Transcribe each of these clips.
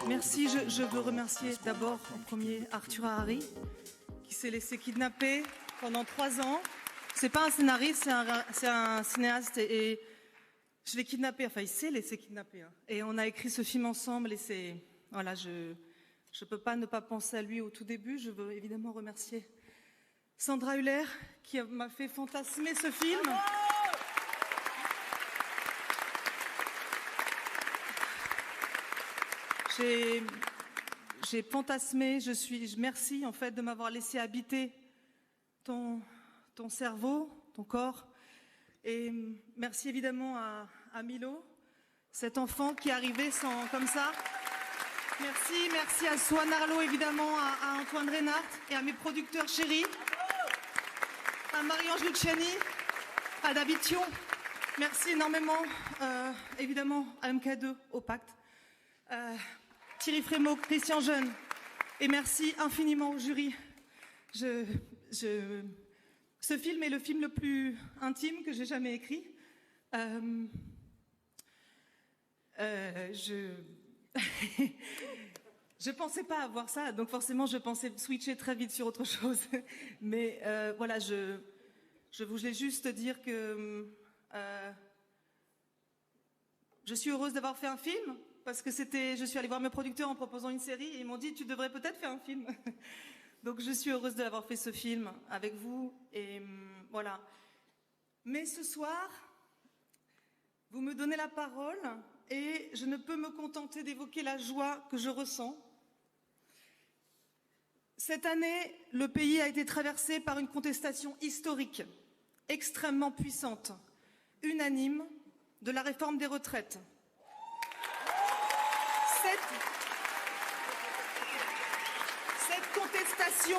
Merci, je veux remercier d'abord en premier Arthur Harari qui s'est laissé kidnapper pendant 3 ans. C'est pas un scénariste, c'est un cinéaste et je l'ai kidnappé, enfin il s'est laissé kidnapper. Hein. Et on a écrit ce film ensemble et c'est... Voilà, je peux pas ne pas penser à lui au tout début. Je veux évidemment remercier Sandra Hüller qui m'a fait fantasmer ce film. J'ai fantasmé, merci en fait de m'avoir laissé habiter ton cerveau, ton corps. Et merci évidemment à Milo, cet enfant qui est arrivé comme ça. Merci à Swan Arlo évidemment, à Antoine Reynard et à mes producteurs chéris, à Marie-Ange Luciani, à David Thion. Merci énormément évidemment à MK2, au Pacte. Thierry Frémaux, Christian Jeune, et merci infiniment au jury. Ce film est le film le plus intime que j'ai jamais écrit. Je pensais pas avoir ça, donc forcément je pensais switcher très vite sur autre chose. Mais voilà, je voulais juste dire que je suis heureuse d'avoir fait un film. Parce que je suis allée voir mes producteurs en proposant une série et ils m'ont dit tu devrais peut-être faire un film. Donc je suis heureuse d'avoir fait ce film avec vous et voilà. Mais ce soir, vous me donnez la parole et je ne peux me contenter d'évoquer la joie que je ressens. Cette année, le pays a été traversé par une contestation historique, extrêmement puissante, unanime, de la réforme des retraites. Cette contestation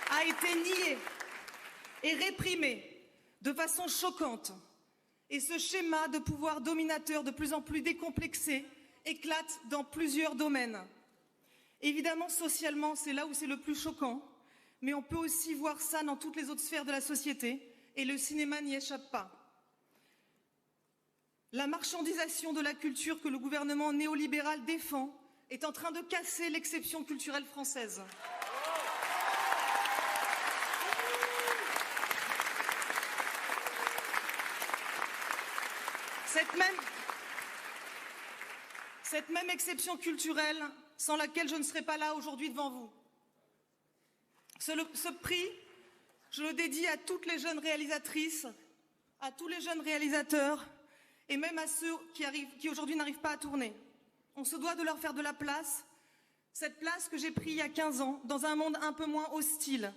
a été niée et réprimée de façon choquante. Et ce schéma de pouvoir dominateur de plus en plus décomplexé éclate dans plusieurs domaines. Évidemment, socialement, c'est là où c'est le plus choquant, mais on peut aussi voir ça dans toutes les autres sphères de la société, et le cinéma n'y échappe pas. La marchandisation de la culture que le gouvernement néolibéral défend est en train de casser l'exception culturelle française. Cette même exception culturelle sans laquelle je ne serais pas là aujourd'hui devant vous. Ce prix, je le dédie à toutes les jeunes réalisatrices, à tous les jeunes réalisateurs et même à ceux qui aujourd'hui n'arrivent pas à tourner. On se doit de leur faire de la place, cette place que j'ai prise il y a 15 ans, dans un monde un peu moins hostile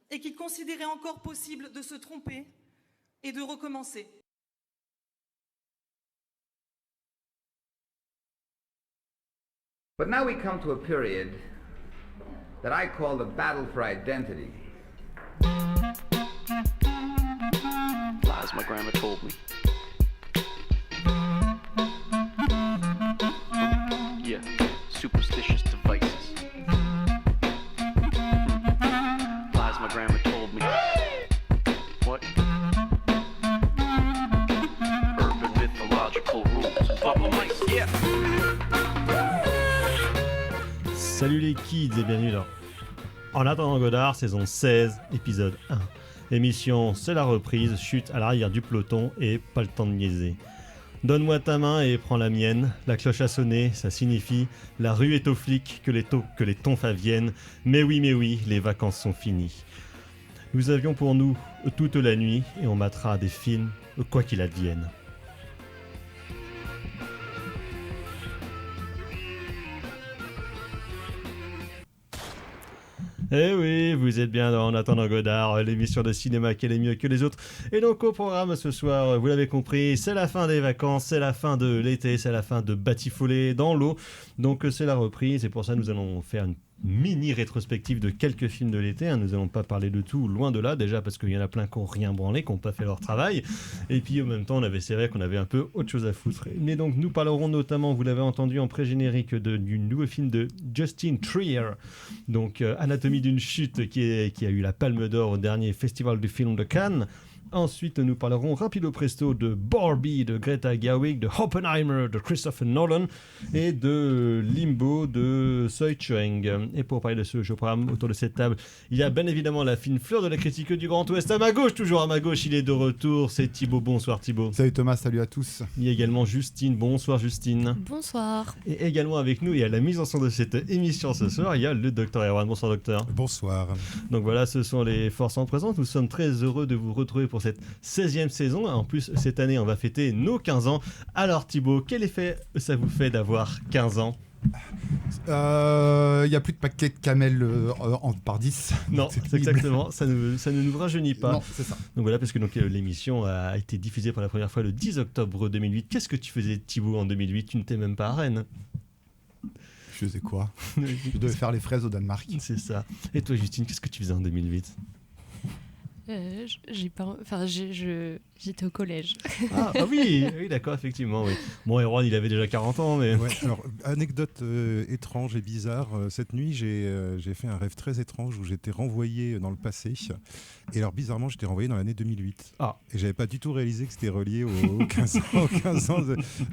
et qui considérait encore possible de se tromper et de recommencer. But now we come to a period that I call the battle for identity. Lies my grandma told me. Yeah, superstitious devices. Lies my grandma told me. What? Urban mythological rules and bubble mice, yeah. Salut les kids et bienvenue dans En attendant Godard, saison 16, épisode 1. Émission, c'est la reprise, chute à l'arrière du peloton et pas le temps de niaiser. Donne-moi ta main et prends la mienne, la cloche a sonné, ça signifie la rue est aux flics, que les tonfas viennent, mais oui, les vacances sont finies. Nous avions pour nous toute la nuit et on matera des films, quoi qu'il advienne. Eh oui, vous êtes bien dans En attendant Godard, l'émission de cinéma qui est mieux que les autres. Et donc au programme ce soir, vous l'avez compris, c'est la fin des vacances, c'est la fin de l'été, c'est la fin de batifoler dans l'eau. Donc c'est la reprise et pour ça nous allons faire une mini rétrospective de quelques films de l'été. Nous n'allons pas parler de tout, loin de là, déjà parce qu'il y en a plein qui n'ont rien branlé, qui n'ont pas fait leur travail. Et puis en même temps, c'est vrai qu'on avait un peu autre chose à foutre. Mais donc nous parlerons notamment, vous l'avez entendu en pré-générique, du nouveau film de Justin Trier, donc Anatomie d'une chute, qui a eu la Palme d'Or au dernier Festival du film de Cannes. Ensuite, nous parlerons rapido presto de Barbie de Greta Gerwig, de Oppenheimer de Christopher Nolan et de Limbo de Soi Cheng. Et pour parler de ce jeu programme autour de cette table, il y a bien évidemment la fine fleur de la critique du Grand Ouest à ma gauche, toujours à ma gauche, il est de retour, c'est Thibaut. Bonsoir Thibaut. Salut Thomas, salut à tous. Il y a également Justine. Bonsoir Justine. Bonsoir. Et également avec nous et à la mise en son de cette émission ce soir, il y a le docteur Erwan. Bonsoir docteur. Bonsoir. Donc voilà, ce sont les forces en présence. Nous sommes très heureux de vous retrouver pour cette 16e saison. En plus, cette année, on va fêter nos 15 ans. Alors Thibaut, quel effet ça vous fait d'avoir 15 ans ? Il n'y a plus de paquets de camel par 10. Non, c'est exactement, ça ne nous rajeunit pas. Non, c'est ça. Donc voilà, parce que l'émission a été diffusée pour la première fois le 10 octobre 2008. Qu'est-ce que tu faisais Thibaut en 2008 ? Tu n'étais même pas à Rennes. Je faisais quoi ? Je devais faire les fraises au Danemark. C'est ça. Et toi Justine, qu'est-ce que tu faisais en 2008 ? J'étais au collège. Ah oui, d'accord, effectivement. Oui. Bon, Erwan, il avait déjà 40 ans, mais... Ouais, alors, anecdote étrange et bizarre. Cette nuit, j'ai fait un rêve très étrange où j'étais renvoyé dans le passé. Et alors, bizarrement, j'étais renvoyé dans l'année 2008. Ah. Et j'avais pas du tout réalisé que c'était relié aux 15 ans.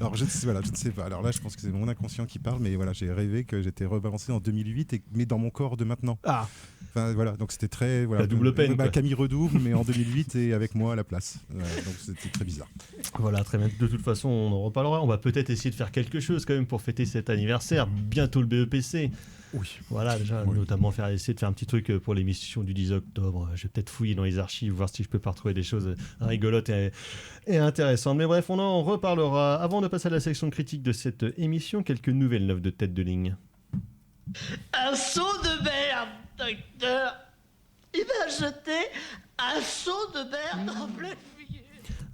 Alors, je ne sais pas. Alors là, je pense que c'est mon inconscient qui parle, mais voilà, j'ai rêvé que j'étais rebalancé en 2008, mais dans mon corps de maintenant. Ah. Enfin, voilà, donc c'était très... Voilà, la double peine, quoi. Camille redouble, mais en 2008 et avec moi à la place. Donc c'était très bizarre. Voilà, très bien. De toute façon, on en reparlera. On va peut-être essayer de faire quelque chose quand même pour fêter cet anniversaire. Bientôt le BEPC. Oui. Voilà, déjà, notamment essayer de faire un petit truc pour l'émission du 10 octobre. Je vais peut-être fouiller dans les archives, voir si je peux pas retrouver des choses rigolotes et intéressantes. Mais bref, on en reparlera. Avant de passer à la section critique de cette émission, quelques nouvelles neufs de tête de ligne. Un seau de merde, docteur. Il m'a jeté un seau de merde en pleine figure.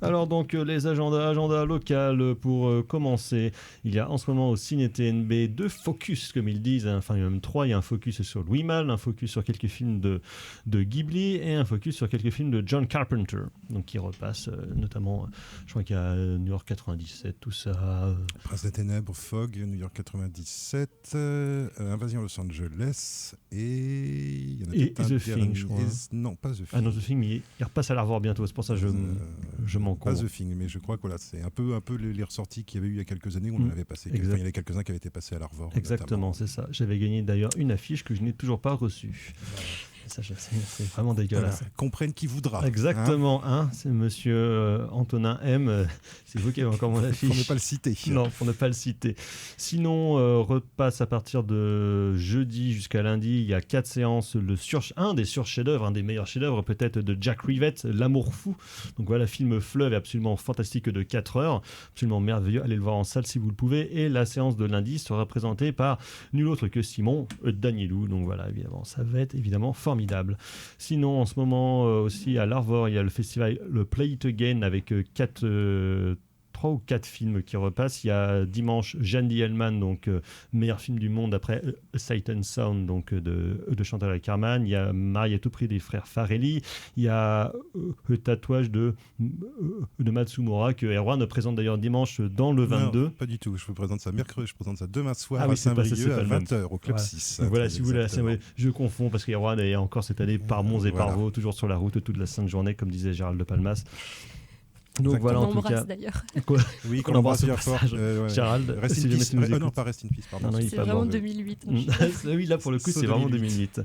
Alors donc les agendas locaux pour commencer. Il y a en ce moment au Ciné TNB 2 focus comme ils disent, enfin il y en a même 3. Il y a un focus sur Louis Malle, un focus sur quelques films de Ghibli et un focus sur quelques films de John Carpenter. Donc qui repasse notamment, je crois qu'il y a New York 97, tout ça. Prince des Ténèbres, Fog, New York 97, Invasion Los Angeles et il y en a et peut-être The Thing, je crois. Non, pas The Thing. Ah non, The Thing, il repasse à la revoir bientôt, c'est pour ça que je m'en pas The Thing, mais je crois que voilà, c'est un peu les ressorties qu'il y avait eu il y a quelques années où on avait passé. Enfin, il y en a quelques-uns qui avaient été passés à l'Arvor. Exactement, notamment. c'est ça. J'avais gagné d'ailleurs une affiche que je n'ai toujours pas reçue. Ça, c'est vraiment dégueulasse. Voilà, comprenne qui voudra. Exactement, hein, c'est monsieur Antonin M. C'est vous qui avez encore mon affiche. Pour ne pas le citer. Non, pour ne pas le citer. Sinon, repasse à partir de jeudi jusqu'à lundi. Il y a 4 séances. Un des chefs-d'œuvre, un des meilleurs chefs-d'œuvre peut-être de Jack Rivett, L'amour fou. Donc voilà, film fleuve absolument fantastique de 4 heures. Absolument merveilleux. Allez le voir en salle si vous le pouvez. Et la séance de lundi sera présentée par nul autre que Simon Danielou. Donc voilà, évidemment, ça va être évidemment formidable. Sinon, en ce moment aussi à l'Arvor, il y a le festival le Play It Again avec 3 ou 4 films qui repassent. Il y a dimanche Jeanne Dielman, donc meilleur film du monde après Sight and Sound, donc de Chantal Akerman. Il y a Marie à tout prix des frères Farelli. Il y a le tatouage de Matsumura que Erwan présente d'ailleurs dimanche dans le 22. Non, pas du tout. Je vous présente ça mercredi. Je présente ça demain soir Ah oui, à c'est pas Saint-Brieuc à le même. 20h au Club Voilà. 6. Donc voilà, si vous voulez, je confonds parce qu'Erwan est encore cette année par Mons et par Voilà. Vaux, toujours sur la route toute la sainte journée, comme disait Gérald de Palmas. Donc Exactement. voilà, en On tout cas. embrasse d'ailleurs. Oui, qu'on qu'on embrasse embrasse au bien fort. passage. Gérald, Rest si in jamais peace. tu nous Non, écoutes. pas Rest in peace, pardon. Non, il est C'est pas vraiment mort. 2008. Oui, là pour le coup, Saut c'est vraiment 2008.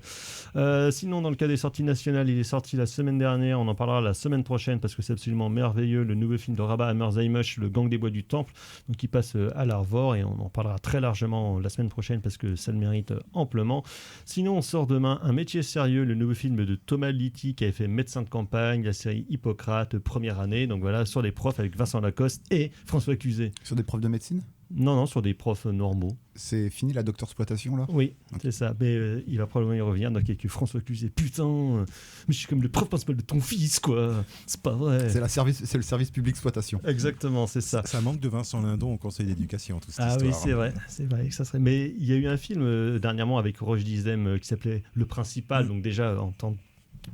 2008. Sinon, dans le cas des sorties nationales, il est sorti la semaine dernière. On en parlera la semaine prochaine parce que c'est absolument merveilleux. Le nouveau film de Rabat Hammerzaimush, Le Gang des Bois du Temple, donc qui passe à l'Arvor et on en parlera très largement la semaine prochaine parce que ça le mérite amplement. Sinon, on sort demain Un métier sérieux, le nouveau film de Thomas Litti qui avait fait Médecin de campagne, la série Hippocrate, première année. Donc voilà, sur les profs avec Vincent Lacoste et François Cluzet. Sur des profs de médecine ? Non, sur des profs normaux. C'est fini la docteur-exploitation là ? Oui, Ok. c'est ça. Mais il va probablement y revenir dans quelques François Cluzet. Putain, mais je suis comme le prof principal de ton fils, quoi. C'est pas vrai. C'est le service public exploitation. Exactement, c'est ça. Ça manque de Vincent Lindon au conseil d'éducation, toute cette Ah oui, histoire. c'est vrai que ça serait. Mais il y a eu un film dernièrement avec Roche Dizem qui s'appelait Le Principal, donc déjà en tant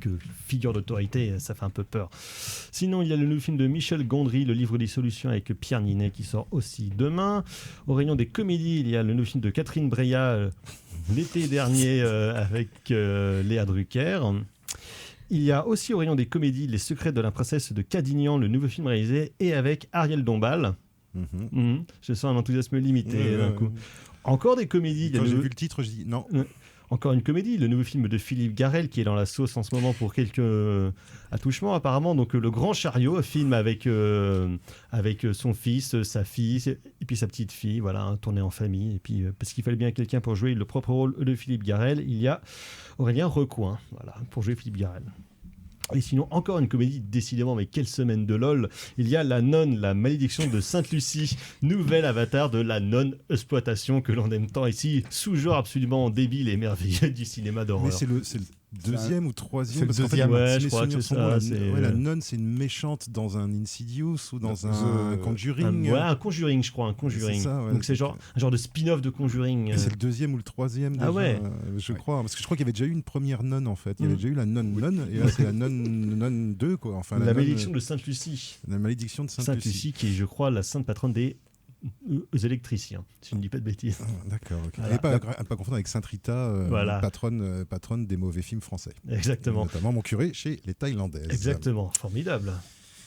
que figure d'autorité, ça fait un peu peur. Sinon, il y a le nouveau film de Michel Gondry, Le Livre des Solutions avec Pierre Ninet qui sort aussi demain. Au rayon des comédies, il y a le nouveau film de Catherine Breillat l'été dernier avec Léa Drucker. Il y a aussi au rayon des comédies Les Secrets de la princesse de Cadignan, le nouveau film réalisé et avec Ariel Dombal. Je sens un enthousiasme limité d'un coup. Encore des comédies. Quand j'ai vu le titre, je dis non. Encore une comédie, le nouveau film de Philippe Garrel qui est dans la sauce en ce moment pour quelques attouchements apparemment. Donc Le Grand Chariot, un film avec son fils, sa fille et puis sa petite fille, voilà, tourné en famille. Et puis parce qu'il fallait bien quelqu'un pour jouer le propre rôle de Philippe Garrel, il y a Aurélien Recoin, voilà, pour jouer Philippe Garrel. Et sinon, encore une comédie, décidément, mais quelle semaine de LOL. Il y a La Nonne, la malédiction de Sainte-Lucie, nouvel avatar de la non-exploitation que l'on aime tant ici, sous-genre absolument débile et merveilleux du cinéma d'horreur. Mais c'est le deuxième ou troisième. C'est le parce qu'en fait, deuxième. Ouais, si je mes crois que souvenirs c'est sont ça, bons, c'est- la nonne, c'est une méchante dans un Insidious ou dans un Conjuring. Un Conjuring, je crois, un Conjuring. C'est ça, ouais. Donc c'est genre, un genre de spin-off de Conjuring. Et c'est le deuxième ou le troisième déjà, Ah ouais. je crois. Parce que je crois qu'il y avait déjà eu une première nonne en fait. Il y avait déjà eu la nonne, et là c'est la nonne 2 quoi. Enfin, la nonne- malédiction de Sainte-Lucie. La malédiction de Sainte-Lucie. Sainte-Lucie qui est, je crois, la sainte patronne des électriciens, si je ne dis pas de bêtises. Ah, d'accord. Ok. Voilà. Et pas à pas confondre avec Sainte Rita, Voilà. patronne des mauvais films français. Exactement. Notamment Mon curé chez les Thaïlandaises. Exactement, formidable.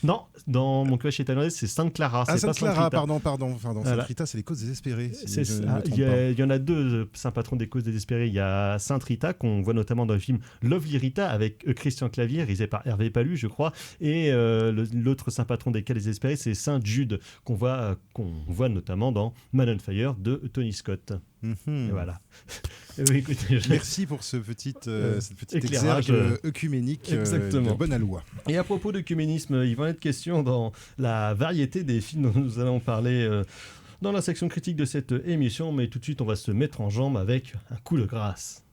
Non, dans Mon cœur chez Thaïlandais, c'est Sainte Clara, Ah, c'est pas Sainte Clara, Sainte Rita. pardon. Voilà. Sainte Rita, c'est les causes désespérées. Si C'est je ne ça. me trompe Il pas. y en a deux saints patrons des causes désespérées. Il y a Sainte Rita, qu'on voit notamment dans le film Lovely Rita avec Christian Clavier, réalisé par Hervé Palu, je crois. Et l'autre saint patron des cas désespérés, c'est Saint Jude, qu'on voit notamment dans Man on Fire de Tony Scott. Mhm. Et voilà. Oui, écoutez, Merci pour cette petite éclairage, exergue œcuménique exactement. de bonne aloi. Et à propos d'œcuménisme, il va en être question dans la variété des films dont nous allons parler dans la section critique de cette émission, mais tout de suite on va se mettre en jambe avec un coup de grâce.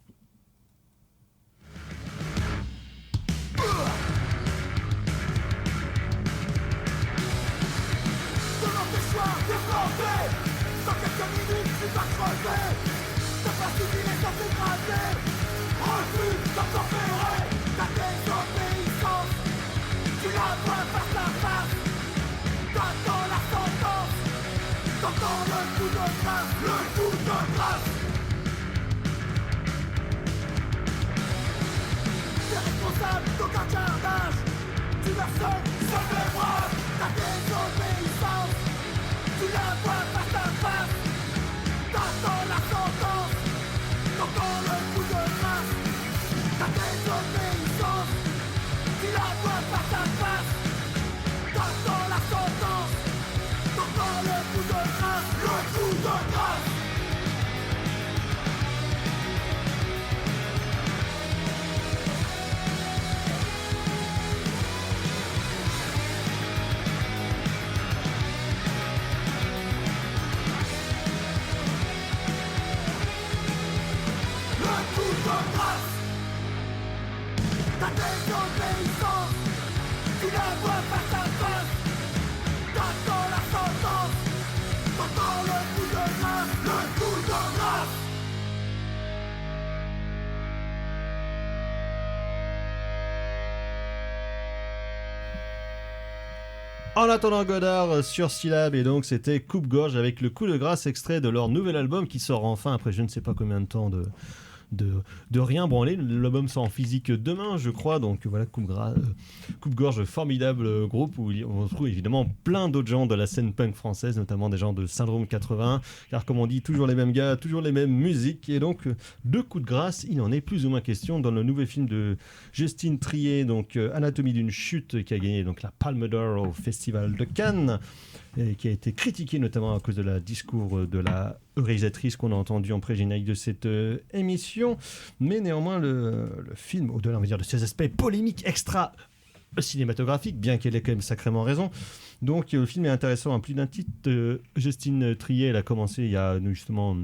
En attendant Godard sur Syllab, et donc c'était Coupe-Gorge avec le coup de grâce extrait de leur nouvel album qui sort enfin après je ne sais pas combien de temps de rien branler. L'album sort en physique demain, je crois. Donc voilà, Coupe-Gorge, formidable groupe où on retrouve évidemment plein d'autres gens de la scène punk française, notamment des gens de Syndrome 80. Car comme on dit, toujours les mêmes gars, toujours les mêmes musiques. Et donc, de coup de grâce, il en est plus ou moins question dans le nouveau film de Justine Triet, donc Anatomie d'une chute, qui a gagné donc la Palme d'Or au Festival de Cannes. Et qui a été critiqué notamment à cause de la discours de la réalisatrice qu'on a entendu en pré-générique de cette émission. Mais néanmoins, le film, au-delà on va dire, de ses aspects polémiques extra cinématographiques, bien qu'elle ait quand même sacrément raison. Donc le film est intéressant à plus d'un titre. Justine Triet, elle a commencé il y a justement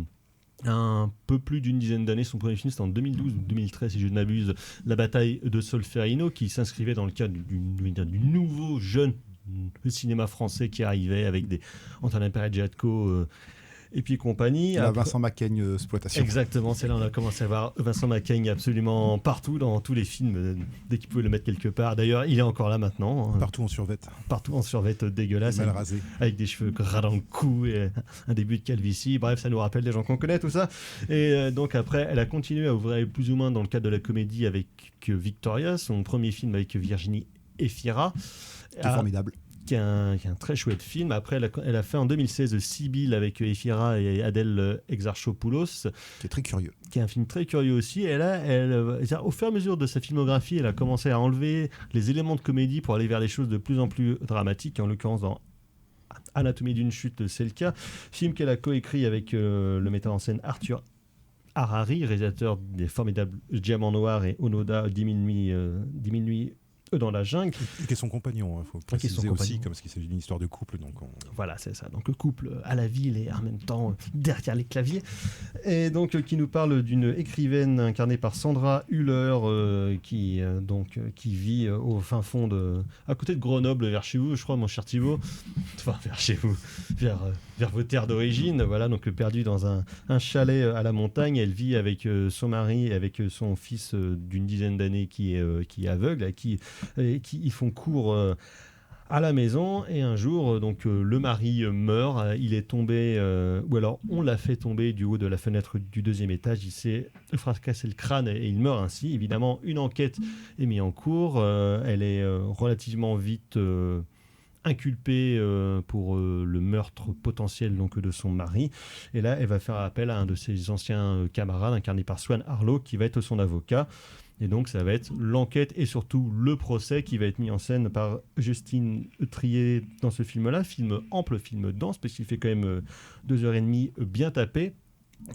un peu plus d'une dizaine d'années. Son premier film, c'était en 2012 ou 2013, si je ne m'abuse, La bataille de Solferino, qui s'inscrivait dans le cadre du nouveau jeune le cinéma français qui arrivait avec des Antonin Perret-Jadko et puis compagnie. La Après- Vincent Macaigne exploitation. Exactement, c'est là on a commencé à voir Vincent Macaigne absolument partout, dans tous les films, dès qu'il pouvait le mettre quelque part. D'ailleurs, il est encore là maintenant, Partout en survette, partout en survette dégueulasse, mal rasé. avec des cheveux gras dans le cou et un début de calvitie. Bref, ça nous rappelle des gens qu'on connaît, tout ça. Et donc après, elle a continué à ouvrir plus ou moins dans le cadre de la comédie avec Victoria, son premier film avec Virginie Efira. C'était formidable. Qui est un très chouette film. Après, elle a fait en 2016 Sibylle avec Efira et Adèle Exarchopoulos, Qui est très curieux. qui est un film très curieux aussi. Et là, au fur et à mesure de sa filmographie, elle a commencé à enlever les éléments de comédie pour aller vers des choses de plus en plus dramatiques. En l'occurrence, dans Anatomie d'une chute, c'est le cas. Film qu'elle a coécrit avec le metteur en scène Arthur Harari, réalisateur des formidables Diamant Noir et Onoda 10 000 nuits dans la jungle. Et qui est son compagnon, il faut Qui est son préciser aussi, compagnon. comme parce qu'il s'agit d'une histoire de couple. Donc Voilà, c'est ça. Donc le couple à la ville et en même temps derrière les claviers. Et donc qui nous parle d'une écrivaine incarnée par Sandra Hüller qui vit au fin fond à côté de Grenoble, vers chez vous, je crois, mon cher Thibaut. Enfin, vers chez vous, vers vos terres d'origine. Voilà, donc perdue dans un chalet à la montagne. Elle vit avec son mari et avec son fils d'une dizaine d'années qui est aveugle, à qui ils font cours à la maison, et un jour le mari meurt. Il est tombé ou alors on l'a fait tomber du haut de la fenêtre du 2e étage. Il s'est fracassé le crâne et il meurt ainsi. Évidemment, une enquête est mise en cours. Elle est relativement vite inculpée pour le meurtre potentiel de son mari, et là elle va faire appel à un de ses anciens camarades incarné par Swan Harlow qui va être son avocat. Et donc, ça va être l'enquête et surtout le procès qui va être mis en scène par Justine Triet dans ce film-là. Film ample, film dense, parce qu'il fait quand même 2h30 bien tapé.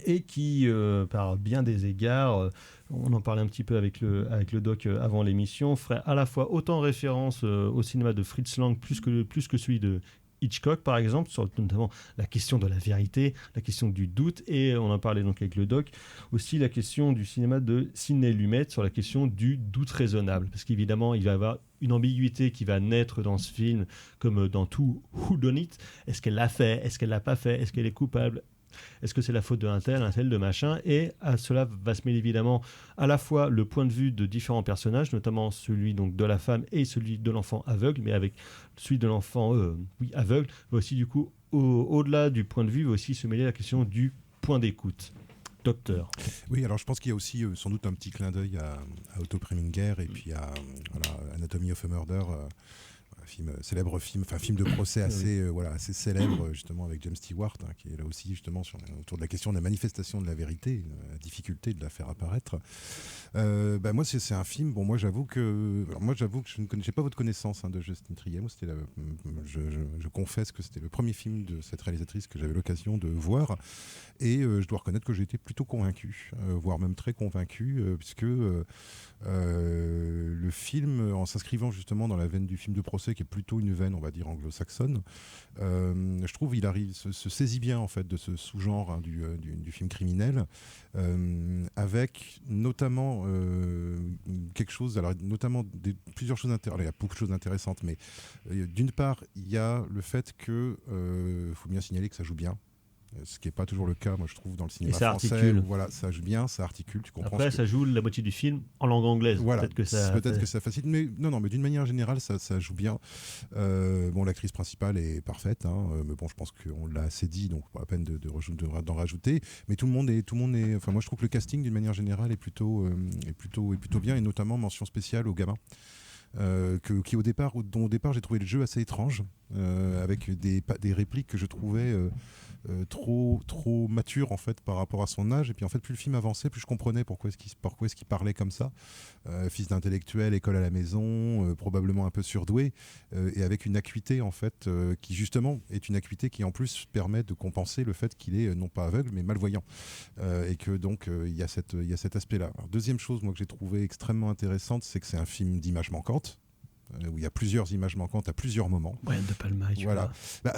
Et qui, par bien des égards, on en parlait un petit peu avec le doc avant l'émission, ferait à la fois autant référence au cinéma de Fritz Lang plus que celui de Hitchcock, par exemple, sur notamment la question de la vérité, la question du doute, et on en parlait donc avec le doc, aussi la question du cinéma de Sidney Lumet sur la question du doute raisonnable, parce qu'évidemment, il va y avoir une ambiguïté qui va naître dans ce film, comme dans tout Who Done It. Est-ce qu'elle l'a fait? Est-ce qu'elle l'a pas fait? Est-ce qu'elle est coupable? Est-ce que c'est la faute d'un tel de machin? Et à cela va se mêler évidemment à la fois le point de vue de différents personnages, notamment celui donc de la femme et celui de l'enfant aveugle, mais avec celui de l'enfant aveugle, va aussi du coup au-delà du point de vue, va aussi se mêler la question du point d'écoute. Docteur. Oui, alors je pense qu'il y a aussi sans doute un petit clin d'œil à Otto Preminger et puis à Anatomy of a Murder. Film de procès assez célèbre justement avec James Stewart, qui est là aussi justement autour de la question de la manifestation de la vérité, la difficulté de la faire apparaître. Moi c'est un film. Bon, moi j'avoue que je ne connaissais pas votre connaissance de Justine Triet. Moi je confesse que c'était le premier film de cette réalisatrice que j'avais l'occasion de voir, et je dois reconnaître que j'ai été plutôt convaincu, voire même très convaincu, puisque le film, en s'inscrivant justement dans la veine du film de procès, qui est plutôt une veine, on va dire, anglo-saxonne, je trouve il se saisit bien en fait de ce sous-genre du film criminel, avec notamment quelque chose, alors notamment plusieurs choses intéressantes. Il y a beaucoup de choses intéressantes, mais d'une part, il y a le fait que faut bien signaler que ça joue bien. Ce qui n'est pas toujours le cas, moi je trouve, dans le cinéma français. Articule. Voilà, ça joue bien, ça articule, tu comprends. Après, ça joue la moitié du film en langue anglaise. Voilà, peut-être que ça facilite, mais mais d'une manière générale, ça joue bien. L'actrice principale est parfaite, mais bon, je pense qu'on l'a assez dit, donc pas la peine d'en rajouter. Mais tout le monde est. Enfin, moi je trouve que le casting, d'une manière générale, est plutôt bien, et notamment mention spéciale aux gamins. Dont au départ j'ai trouvé le jeu assez étrange, avec des répliques que je trouvais trop mature en fait par rapport à son âge, et puis en fait plus le film avançait, plus je comprenais pourquoi est-ce qu'il parlait comme ça, fils d'intellectuel, école à la maison, probablement un peu surdoué, et avec une acuité en fait qui justement est une acuité qui en plus permet de compenser le fait qu'il est non pas aveugle mais malvoyant, et que donc il y a cet aspect-là. Alors, deuxième chose moi que j'ai trouvé extrêmement intéressante, c'est que c'est un film d'images manquantes, où il y a plusieurs images manquantes à plusieurs moments. Brian De Palma,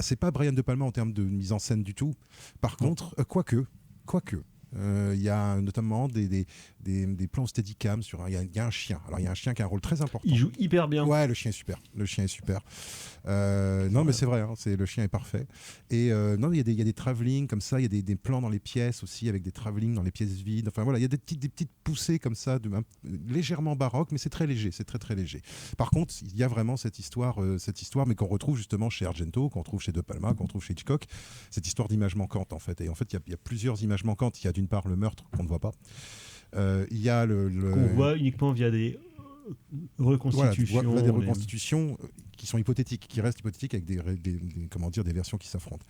c'est pas Brian De Palma en termes de mise en scène du tout. Par contre, quoique, Il y a notamment des plans steadicam sur. Il y a un chien. Alors il y a un chien qui a un rôle très important. Il joue hyper bien. Ouais, le chien est super. Non, mais c'est vrai, hein, le chien est parfait. Et non, il y a des travelling comme ça, il y a des plans dans les pièces aussi, avec des travelling dans les pièces vides. Enfin voilà, il y a des petites poussées comme ça, légèrement baroque, mais c'est très léger, c'est très très léger. Par contre, il y a vraiment cette histoire, mais qu'on retrouve justement chez Argento, qu'on retrouve chez De Palma, qu'on retrouve chez Hitchcock, cette histoire d'image manquante en fait. Et en fait, il y a plusieurs images manquantes. Il y a d'une part le meurtre qu'on ne voit pas. Il y a qu'on voit uniquement via des reconstitutions. Voilà, des reconstitutions qui sont hypothétiques, qui restent hypothétiques avec des versions qui s'affrontent.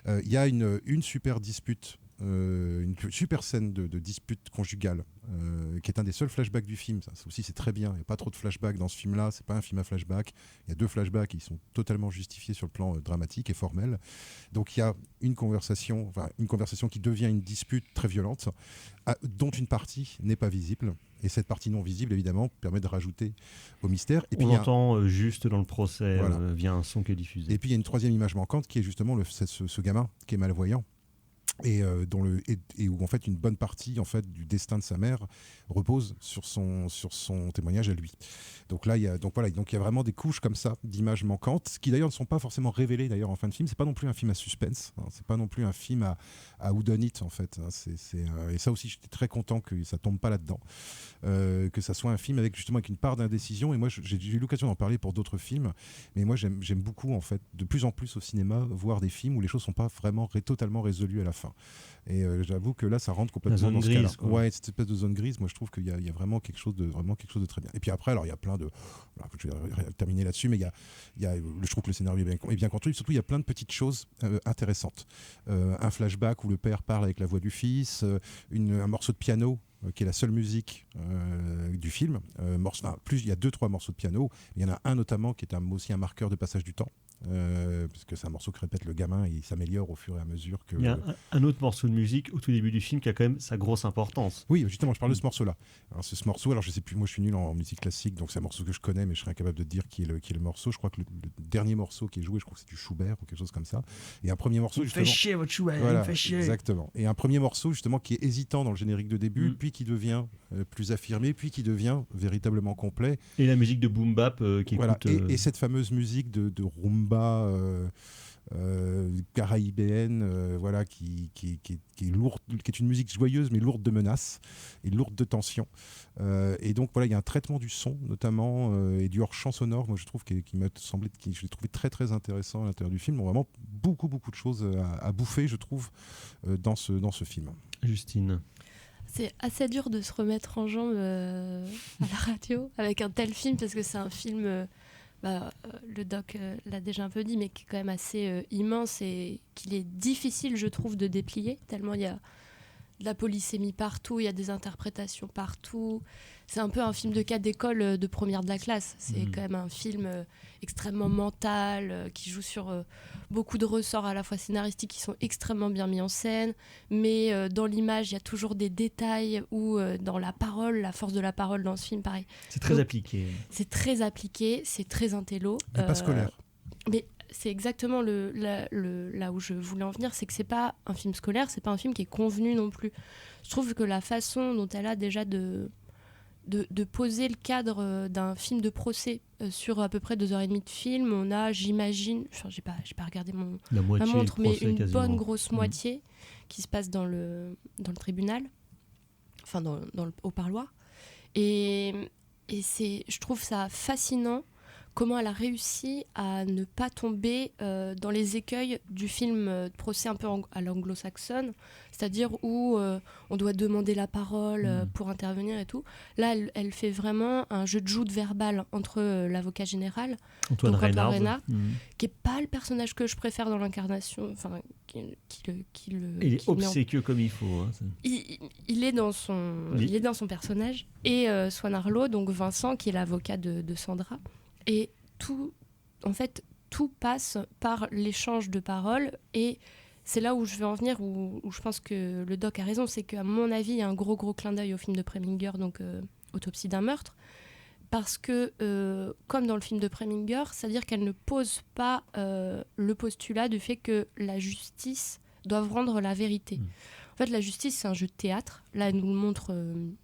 Il y a une super dispute, une super scène de dispute conjugale, qui est un des seuls flashbacks du film. Ça aussi, c'est très bien. Il n'y a pas trop de flashbacks dans ce film-là. C'est pas un film à flashback. Il y a 2 flashbacks qui sont totalement justifiés sur le plan dramatique et formel. Donc il y a une conversation qui devient une dispute très violente, dont une partie n'est pas visible. Et cette partie non visible, évidemment, permet de rajouter au mystère. Et puis, on entend juste dans le procès, voilà, via un son qui est diffusé. Et puis il y a une troisième image manquante qui est justement ce gamin qui est malvoyant. Et où en fait une bonne partie en fait du destin de sa mère repose sur son témoignage à lui. Donc là il y a vraiment des couches comme ça d'images manquantes qui d'ailleurs ne sont pas forcément révélées d'ailleurs en fin de film. C'est pas non plus un film à suspense, hein. C'est pas non plus un film à who done it en fait, hein. Et ça aussi j'étais très content que ça tombe pas là-dedans, que ça soit un film avec une part d'indécision. Et moi j'ai eu l'occasion d'en parler pour d'autres films, mais moi j'aime beaucoup en fait de plus en plus au cinéma voir des films où les choses sont pas vraiment totalement résolues à la fin. Et j'avoue que là ça rentre complètement dans ce cas-là. Ouais, cette espèce de zone grise, moi je trouve qu'il y a vraiment quelque chose de très bien. Et puis après, alors il y a plein de, je vais terminer là-dessus, mais je trouve que le scénario est bien construit. Surtout il y a plein de petites choses intéressantes. Un flashback où le père parle avec la voix du fils, un morceau de piano qui est la seule musique du film. Il y a 2-3 morceaux de piano. Il y en a un notamment qui est aussi un marqueur de passage du temps. Parce que c'est un morceau que répète le gamin et il s'améliore au fur et à mesure que... Il y a un autre morceau de musique au tout début du film qui a quand même sa grosse importance. Oui, justement, je parle de ce morceau-là. Alors, ce morceau, alors je sais plus, moi je suis nul en musique classique, donc c'est un morceau que je connais, mais je serais incapable de te dire qui est le morceau. Je crois que le dernier morceau qui est joué, je crois que c'est du Schubert ou quelque chose comme ça. Et un premier morceau, justement... Fait chier votre Schubert, voilà, il fait chier. Exactement. Et un premier morceau, justement, qui est hésitant dans le générique de début, puis qui devient plus affirmé, puis qui devient véritablement complet. Et la musique de boom bap qui écoute... Et cette fameuse musique de rumba... caraïbéenne, voilà, qui est lourde, qui est une musique joyeuse mais lourde de menaces et lourde de tension. Et donc voilà, il y a un traitement du son notamment et du hors-champ sonore, moi je trouve qui m'a semblé, je l'ai trouvé très très intéressant à l'intérieur du film. Donc, vraiment beaucoup de choses à bouffer, je trouve, dans ce film. Justine. C'est assez dur de se remettre en jambe à la radio avec un tel film, parce que c'est un film... le doc l'a déjà un peu dit, mais qui est quand même assez immense et qu'il est difficile, je trouve, de déplier, tellement il y a de la polysémie partout, il y a des interprétations partout. C'est un peu un film de cas d'école de première de la classe. C'est quand même un film extrêmement mental, qui joue sur beaucoup de ressorts à la fois scénaristiques qui sont extrêmement bien mis en scène, mais dans l'image, il y a toujours des détails, ou dans la parole, la force de la parole dans ce film, pareil. C'est très appliqué. C'est très appliqué, c'est très intello. Mais pas scolaire. Mais c'est exactement là où je voulais en venir, c'est que c'est pas un film scolaire, c'est pas un film qui est convenu non plus. Je trouve que la façon dont elle a déjà de poser le cadre d'un film de procès sur à peu près 2h30 de film, on a, j'imagine, enfin j'ai pas regardé ma montre, mais une quasiment. Bonne grosse moitié qui se passe dans le tribunal, enfin au parloir, et je trouve ça fascinant comment elle a réussi à ne pas tomber dans les écueils du film de procès un peu à l'anglo-saxonne, c'est-à-dire où on doit demander la parole pour intervenir et tout. Là, elle fait vraiment un jeu de joute verbal entre l'avocat général, Antoine Reinhardt, qui n'est pas le personnage que je préfère dans l'incarnation, enfin, il est obséquieux comme il faut. Hein, il est dans son personnage. Et Swan Arlo, donc Vincent, qui est l'avocat de Sandra. Et tout passe par l'échange de paroles, et c'est là où je veux en venir, où je pense que le doc a raison, c'est qu'à mon avis, il y a un gros clin d'œil au film de Preminger, donc Autopsie d'un meurtre, parce que, comme dans le film de Preminger, c'est-à-dire qu'elle ne pose pas le postulat du fait que la justice doit rendre la vérité. En fait, la justice, c'est un jeu de théâtre. Là, elle nous le montre,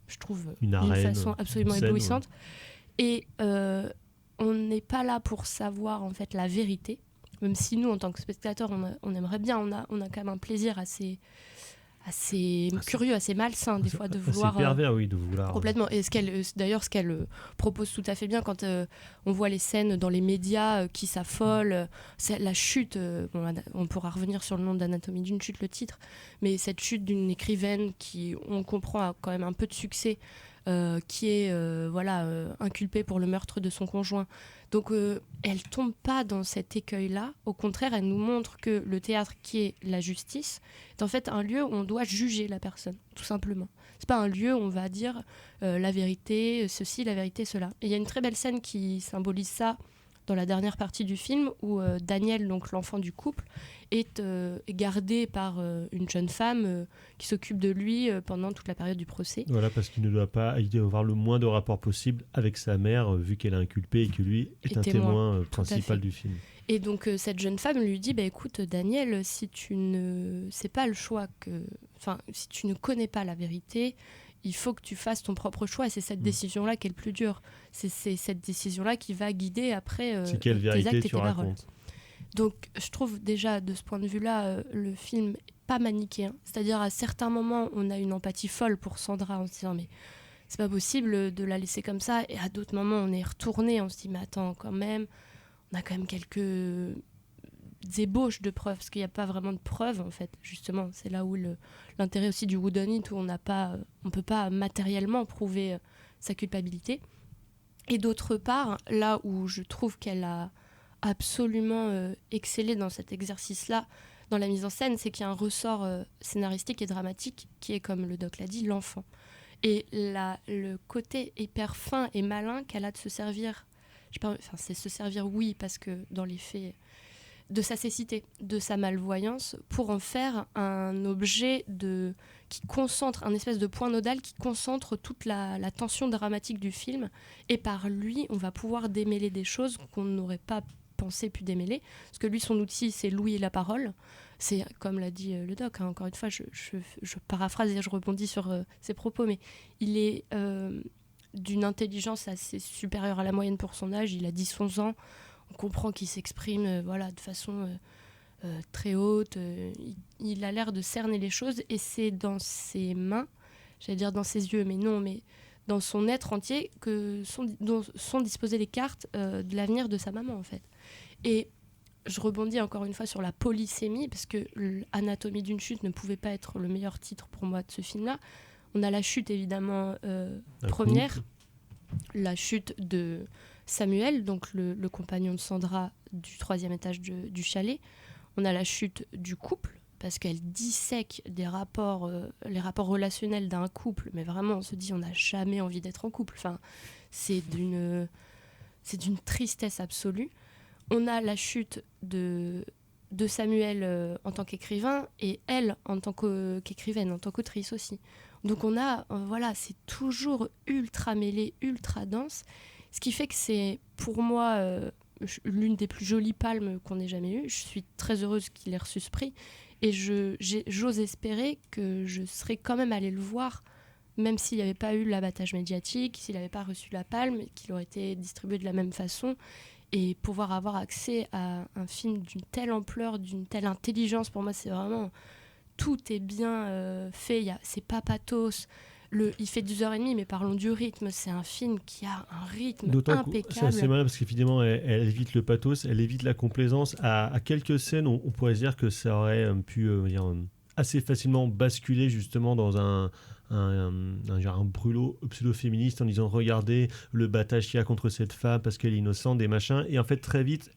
je trouve, Une d'une arène, façon absolument une scène, éblouissante. Et on n'est pas là pour savoir, en fait, la vérité. Même si nous, en tant que spectateurs, on aimerait bien, on a quand même un plaisir assez curieux, assez malsain, des fois, de vouloir... C'est pervers, oui, de vouloir... Complètement. Et d'ailleurs, ce qu'elle propose tout à fait bien quand on voit les scènes dans les médias qui s'affolent, c'est la chute, on pourra revenir sur le nom d'Anatomie d'une chute, le titre, mais cette chute d'une écrivaine qui, on comprend, a quand même un peu de succès, qui est inculpée pour le meurtre de son conjoint. Donc elle tombe pas dans cet écueil-là. Au contraire, elle nous montre que le théâtre, qui est la justice, est en fait un lieu où on doit juger la personne, tout simplement. C'est pas un lieu où on va dire la vérité, ceci, la vérité, cela. Et il y a une très belle scène qui symbolise ça dans la dernière partie du film, où Daniel, donc l'enfant du couple, est gardé par une jeune femme qui s'occupe de lui pendant toute la période du procès. Voilà, parce qu'il ne doit pas avoir le moins de rapport possible avec sa mère, vu qu'elle est inculpée et que lui est un témoin principal du film. Et donc cette jeune femme lui dit, écoute Daniel, si tu ne sais pas le choix si tu ne connais pas la vérité, il faut que tu fasses ton propre choix, et c'est cette décision-là qui est le plus dur. C'est cette décision-là qui va guider après tes actes et tes paroles. Donc je trouve déjà, de ce point de vue-là, le film n'est pas manichéen. C'est-à-dire, à certains moments, on a une empathie folle pour Sandra, en se disant, mais c'est pas possible de la laisser comme ça. Et à d'autres moments, on est retourné, on se dit, mais attends, quand même, on a quand même quelques ébauches de preuves, parce qu'il n'y a pas vraiment de preuves, en fait. Justement, c'est là où l'intérêt aussi du whodunit, où on ne peut pas matériellement prouver sa culpabilité. Et d'autre part, là où je trouve qu'elle a absolument excellé dans cet exercice-là, dans la mise en scène, c'est qu'il y a un ressort scénaristique et dramatique qui est, comme le doc l'a dit, l'enfant. Et le côté hyper fin et malin qu'elle a de se servir, c'est se servir, oui, parce que dans les faits, de sa cécité, de sa malvoyance, pour en faire un objet qui concentre, un espèce de point nodal qui concentre toute la tension dramatique du film, et par lui, on va pouvoir démêler des choses qu'on n'aurait pas pensé puis démêler, parce que lui, son outil, c'est l'ouïe et la parole. C'est, comme l'a dit le doc, encore une fois, je paraphrase et je rebondis sur ses propos, mais il est d'une intelligence assez supérieure à la moyenne pour son âge. Il a 10-11 ans, on comprend qu'il s'exprime de façon très haute, il a l'air de cerner les choses, et c'est dans ses mains, j'allais dire dans ses yeux, mais non, mais dans son être entier que sont disposées les cartes de l'avenir de sa maman, en fait. Et je rebondis encore une fois sur la polysémie, parce que l'Anatomie d'une chute ne pouvait pas être le meilleur titre pour moi de ce film-là. On a la chute, évidemment, première, la chute de Samuel, donc le compagnon de Sandra du 3e étage du chalet. On a la chute du couple, parce qu'elle dissèque les rapports relationnels d'un couple, mais vraiment, on se dit, on n'a jamais envie d'être en couple. Enfin, c'est d'une tristesse absolue. On a la chute de Samuel en tant qu'écrivain, et elle en tant qu'écrivaine, en tant qu'autrice aussi. Donc on a, c'est toujours ultra mêlé, ultra dense, ce qui fait que c'est, pour moi, l'une des plus jolies palmes qu'on ait jamais eues. Je suis très heureuse qu'il ait reçu ce prix, et j'ose espérer que je serais quand même allée le voir, même s'il n'y avait pas eu l'abattage médiatique, s'il n'avait pas reçu la palme, qu'il aurait été distribué de la même façon, et pouvoir avoir accès à un film d'une telle ampleur, d'une telle intelligence. Pour moi, c'est vraiment... Tout est bien fait, c'est pas pathos. Il fait 2h30, mais parlons du rythme. C'est un film qui a un rythme impeccable. C'est malin, parce qu'évidemment, elle évite le pathos, elle évite la complaisance. À quelques scènes, on pourrait se dire que ça aurait pu assez facilement basculer justement dans un brûlot pseudo-féministe, en disant regardez le battage qu'il y a contre cette femme parce qu'elle est innocente, des machins. Et en fait, très vite,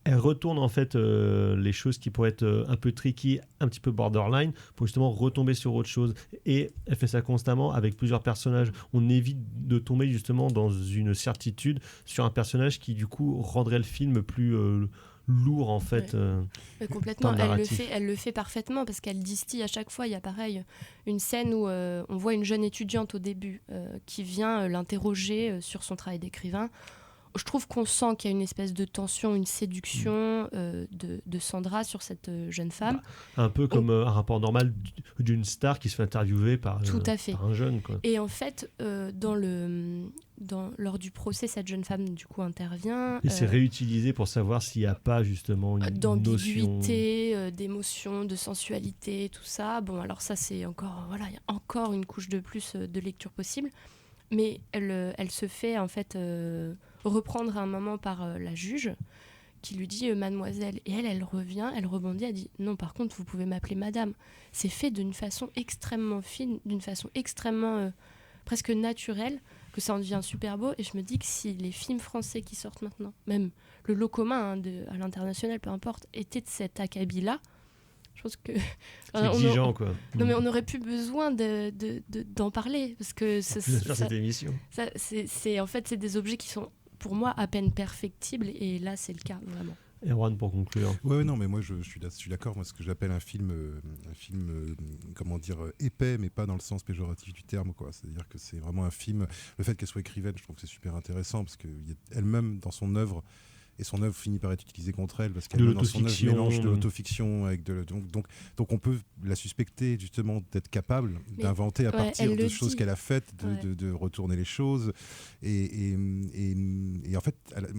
elle retourne en fait les choses qui pourraient être un peu tricky, un petit peu borderline, pour justement retomber sur autre chose. Et elle fait ça constamment avec plusieurs personnages. On évite de tomber justement dans une certitude sur un personnage qui du coup rendrait le film plus lourd en fait. Complètement, elle le fait parfaitement, parce qu'elle distille à chaque fois. Il y a pareil une scène où on voit une jeune étudiante au début qui vient l'interroger sur son travail d'écrivain. je trouve qu'on sent qu'il y a une espèce de tension, une séduction de Sandra sur cette jeune femme. Un peu comme un rapport normal d'une star qui se fait interviewer par un jeune, quoi. Et en fait, lors du procès, cette jeune femme du coup intervient. Et c'est réutilisé pour savoir s'il n'y a pas justement une d'ambiguïté, d'émotion, de sensualité, tout ça. Bon, alors ça c'est encore, voilà, il y a encore une couche de plus de lecture possible. Mais elle se fait en fait reprendre à un moment par la juge qui lui dit mademoiselle, et elle revient, elle rebondit, elle dit non, par contre vous pouvez m'appeler madame. C'est fait d'une façon extrêmement fine, d'une façon extrêmement presque naturelle, que ça en devient super beau. Et je me dis que si les films français qui sortent maintenant, même le lot commun à l'international, peu importe, étaient de cet acabit-là, je pense que c'est exigeant, quoi. Non, mais on n'aurait plus besoin d'en parler, parce que cette émission. C'est en fait, c'est des objets qui sont pour moi à peine perfectibles, et là c'est le cas vraiment. Erwan, pour conclure. Ouais, non, mais moi je suis d'accord. Moi, ce que j'appelle un film comment dire, épais, mais pas dans le sens péjoratif du terme, quoi. C'est-à-dire que c'est vraiment un film. Le fait qu'elle soit écrivaine, je trouve que c'est super intéressant, parce qu'elle-même dans son œuvre, et son œuvre finit par être utilisée contre elle, parce qu'elle dans son œuvre mélange de l'autofiction avec donc on peut la suspecter justement d'être capable d'inventer à partir de choses qu'elle a faites, de retourner les choses, et en fait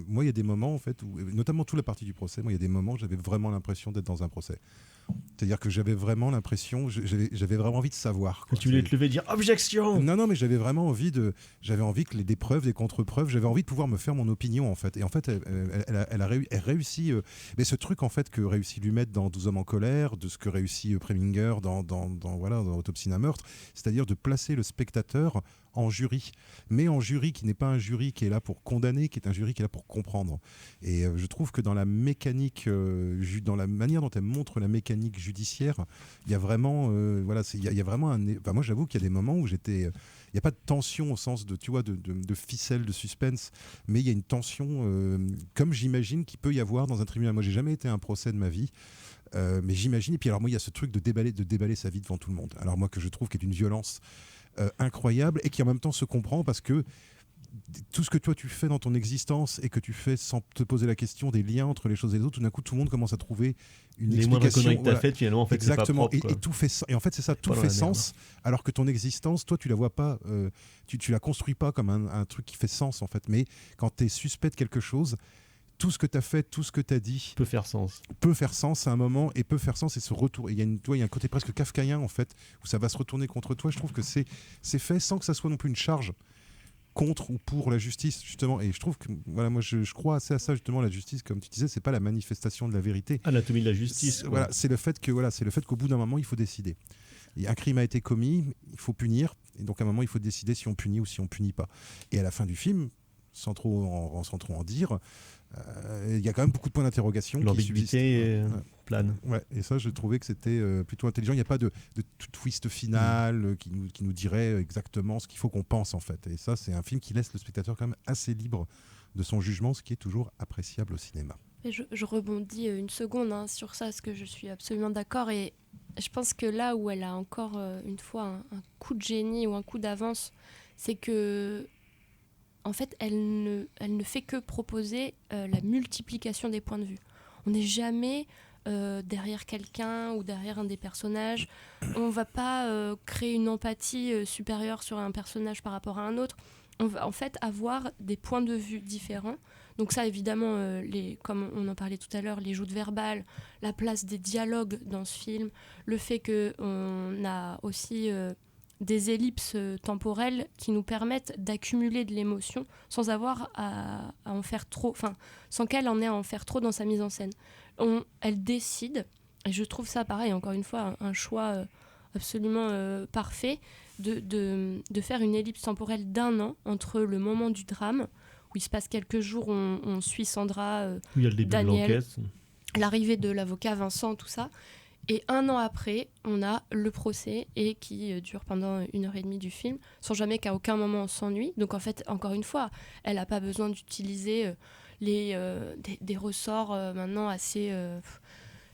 moi il y a des moments en fait où, notamment toute la partie du procès, moi il y a des moments où j'avais vraiment l'impression d'être dans un procès. C'est-à-dire que j'avais vraiment l'impression, j'avais vraiment envie de savoir, quoi. Tu voulais te lever et dire objection. Non, mais j'avais vraiment envie que des preuves, des contre-preuves, j'avais envie de pouvoir me faire mon opinion, en fait. Et en fait, elle réussit. Mais ce truc, en fait, que réussit Lumet dans 12 hommes en colère, de ce que réussit Preminger dans Autopsie d'un meurtre, c'est-à-dire de placer le spectateur en jury, mais en jury qui n'est pas un jury qui est là pour condamner, qui est un jury qui est là pour comprendre. Et je trouve que dans la mécanique, dans la manière dont elle montre la mécanique judiciaire, il y a vraiment, il y a vraiment moi, j'avoue qu'il y a des moments où il n'y a pas de tension au sens de, tu vois, de ficelle, de suspense, mais il y a une tension, comme j'imagine qu'il peut y avoir dans un tribunal. Moi, j'ai jamais été à un procès de ma vie. Mais j'imagine, et puis alors moi il y a ce truc de déballer sa vie devant tout le monde. Alors moi que je trouve qu'il y a une violence incroyable, et qui en même temps se comprend, parce que tout ce que toi tu fais dans ton existence et que tu fais sans te poser la question des liens entre les choses et les autres, tout d'un coup tout le monde commence à trouver une explication. Les moindres conneries que t'as faites, finalement, en fait, exactement, c'est pas propre, et tout fait, et en fait c'est ça, tout fait sens, alors que ton existence, toi tu la vois pas, tu la construis pas comme un truc qui fait sens, en fait. Mais quand tu es suspect de quelque chose, tout ce que tu as fait, tout ce que tu as dit peut faire sens à un moment, et peut faire sens, et se retourne. Il y a un côté presque kafkaïen, en fait, où ça va se retourner contre toi. Je trouve que c'est fait sans que ça soit non plus une charge contre ou pour la justice, justement. Et je trouve que, voilà, moi je crois assez à ça, justement. La justice, comme tu disais, c'est pas la manifestation de la vérité. Anatomie de la justice. Voilà, c'est le fait qu'au bout d'un moment, il faut décider. Un crime a été commis, il faut punir, et donc à un moment, il faut décider si on punit ou si on punit pas. Et à la fin du film, sans trop en dire, il y a quand même beaucoup de points d'interrogation. L'ambiguïté plane. Ouais, et ça, je trouvais que c'était plutôt intelligent. Il n'y a pas de twist final qui nous dirait exactement ce qu'il faut qu'on pense, en fait. Et ça, c'est un film qui laisse le spectateur quand même assez libre de son jugement, ce qui est toujours appréciable au cinéma. Et je rebondis une seconde sur ça, parce que je suis absolument d'accord. Et je pense que là où elle a encore une fois un coup de génie ou un coup d'avance, c'est que en fait, elle ne fait que proposer la multiplication des points de vue. On n'est jamais derrière quelqu'un ou derrière un des personnages. On ne va pas créer une empathie supérieure sur un personnage par rapport à un autre. On va en fait avoir des points de vue différents. Donc ça, évidemment, comme on en parlait tout à l'heure, les joutes verbales, la place des dialogues dans ce film, le fait qu'on a aussi des ellipses temporelles qui nous permettent d'accumuler de l'émotion sans avoir à en faire trop, sans qu'elle en ait à en faire trop dans sa mise en scène. Elle décide, et je trouve ça pareil, encore une fois, un choix absolument parfait, de faire une ellipse temporelle d'1 an entre le moment du drame, où il se passe quelques jours, on suit Sandra, il y a le début Daniel, de l'enquête, l'arrivée de l'avocat Vincent, tout ça. Et 1 an après, on a le procès, et qui dure pendant 1h30 du film, sans jamais qu'à aucun moment on s'ennuie. Donc en fait, encore une fois, elle n'a pas besoin d'utiliser des ressorts maintenant assez,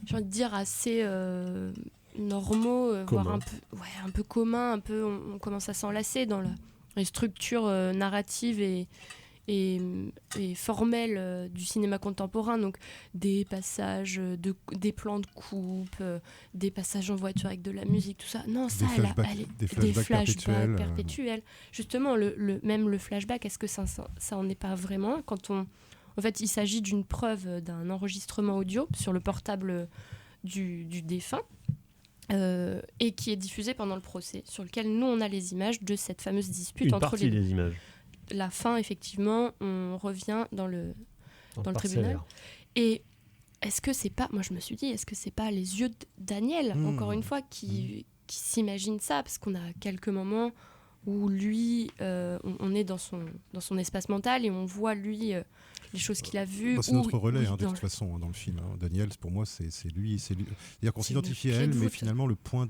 j'ai envie de dire, assez normaux, voire un peu communs. On commence à s'enlacer dans les structures narratives et et formelle du cinéma contemporain, donc des passages, des plans de coupe, des passages en voiture avec de la musique, tout ça. Non, ça, des flashbacks perpétuels. Justement, même le flashback, est-ce que ça en est pas vraiment quand on... En fait, il s'agit d'une preuve d'un enregistrement audio sur le portable du défunt et qui est diffusé pendant le procès, sur lequel nous, on a les images de cette fameuse dispute entre les deux. Une partie des images. La fin, effectivement, on revient dans le tribunal. Et est-ce que c'est pas... Moi, je me suis dit, est-ce que c'est pas les yeux de Daniel, encore une fois, qui s'imagine ça? Parce qu'on a quelques moments où lui, on est dans son espace mental et on voit, lui... les choses qu'il a vues. C'est notre relais, de toute façon, dans le film. Daniel, pour moi, c'est lui. C'est-à-dire qu'on s'identifie à elle, mais finalement, le point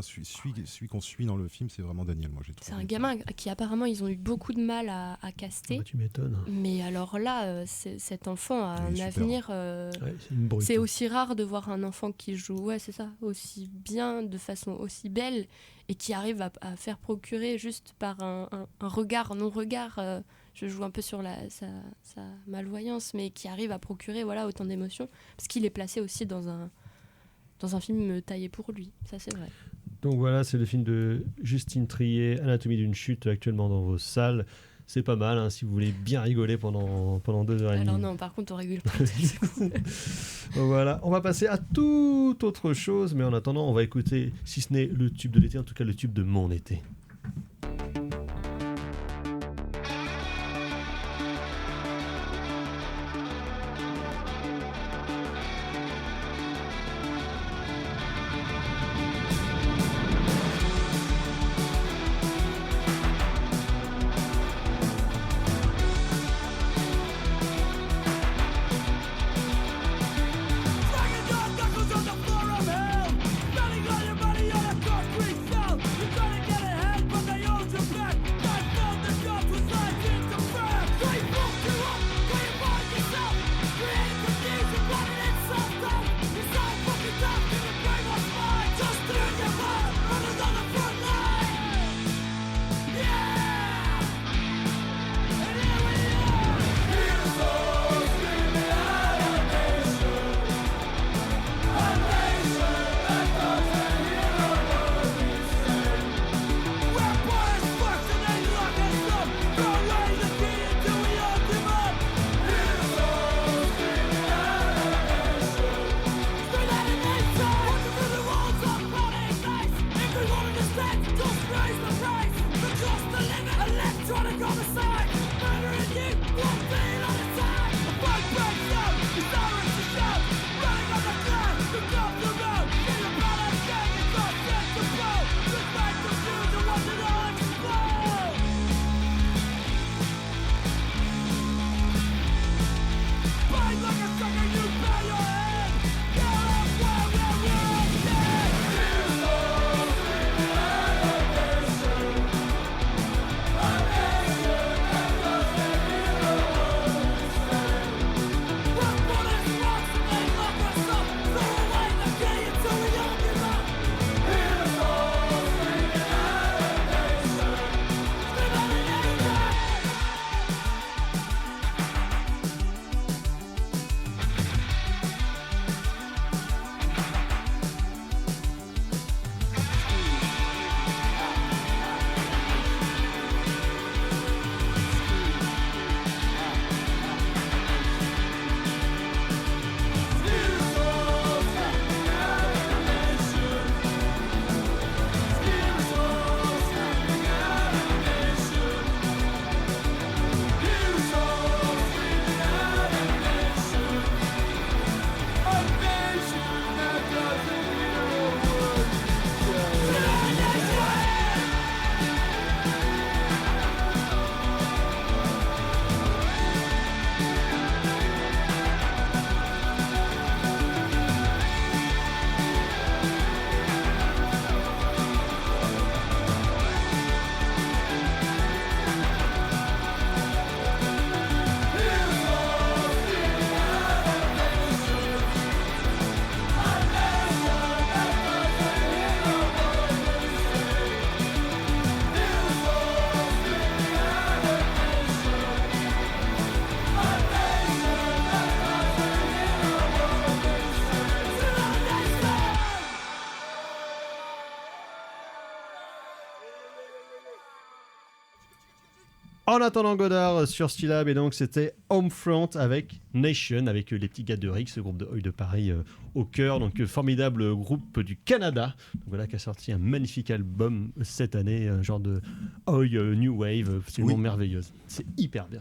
celui qu'on suit dans le film, c'est vraiment Daniel. Moi, j'ai trouvé. C'est un gamin qui, apparemment, ils ont eu beaucoup de mal à caster. Tu m'étonnes. Mais alors là, cet enfant a un avenir. C'est aussi rare de voir un enfant qui joue, c'est ça, aussi bien, de façon aussi belle, et qui arrive à faire procurer juste par un regard, non-regard. Je joue un peu sur sa malvoyance, mais qui arrive à procurer autant d'émotions, parce qu'il est placé aussi dans un film taillé pour lui, ça c'est vrai. Donc voilà, c'est le film de Justine Triet, Anatomie d'une chute, actuellement dans vos salles. C'est pas mal, si vous voulez bien rigoler pendant 2h30. Alors non, par contre, on rigole pas. Voilà, on va passer à toute autre chose, mais en attendant, on va écouter, si ce n'est le tube de l'été, en tout cas le tube de mon été. En attendant Godard sur Stylab, et donc c'était Homefront avec Nation, avec les petits gars de Rix, ce groupe de Oi de Paris au cœur, donc formidable groupe du Canada, donc voilà, qui a sorti un magnifique album cette année, un genre de Oi New Wave, absolument merveilleuse. C'est hyper bien.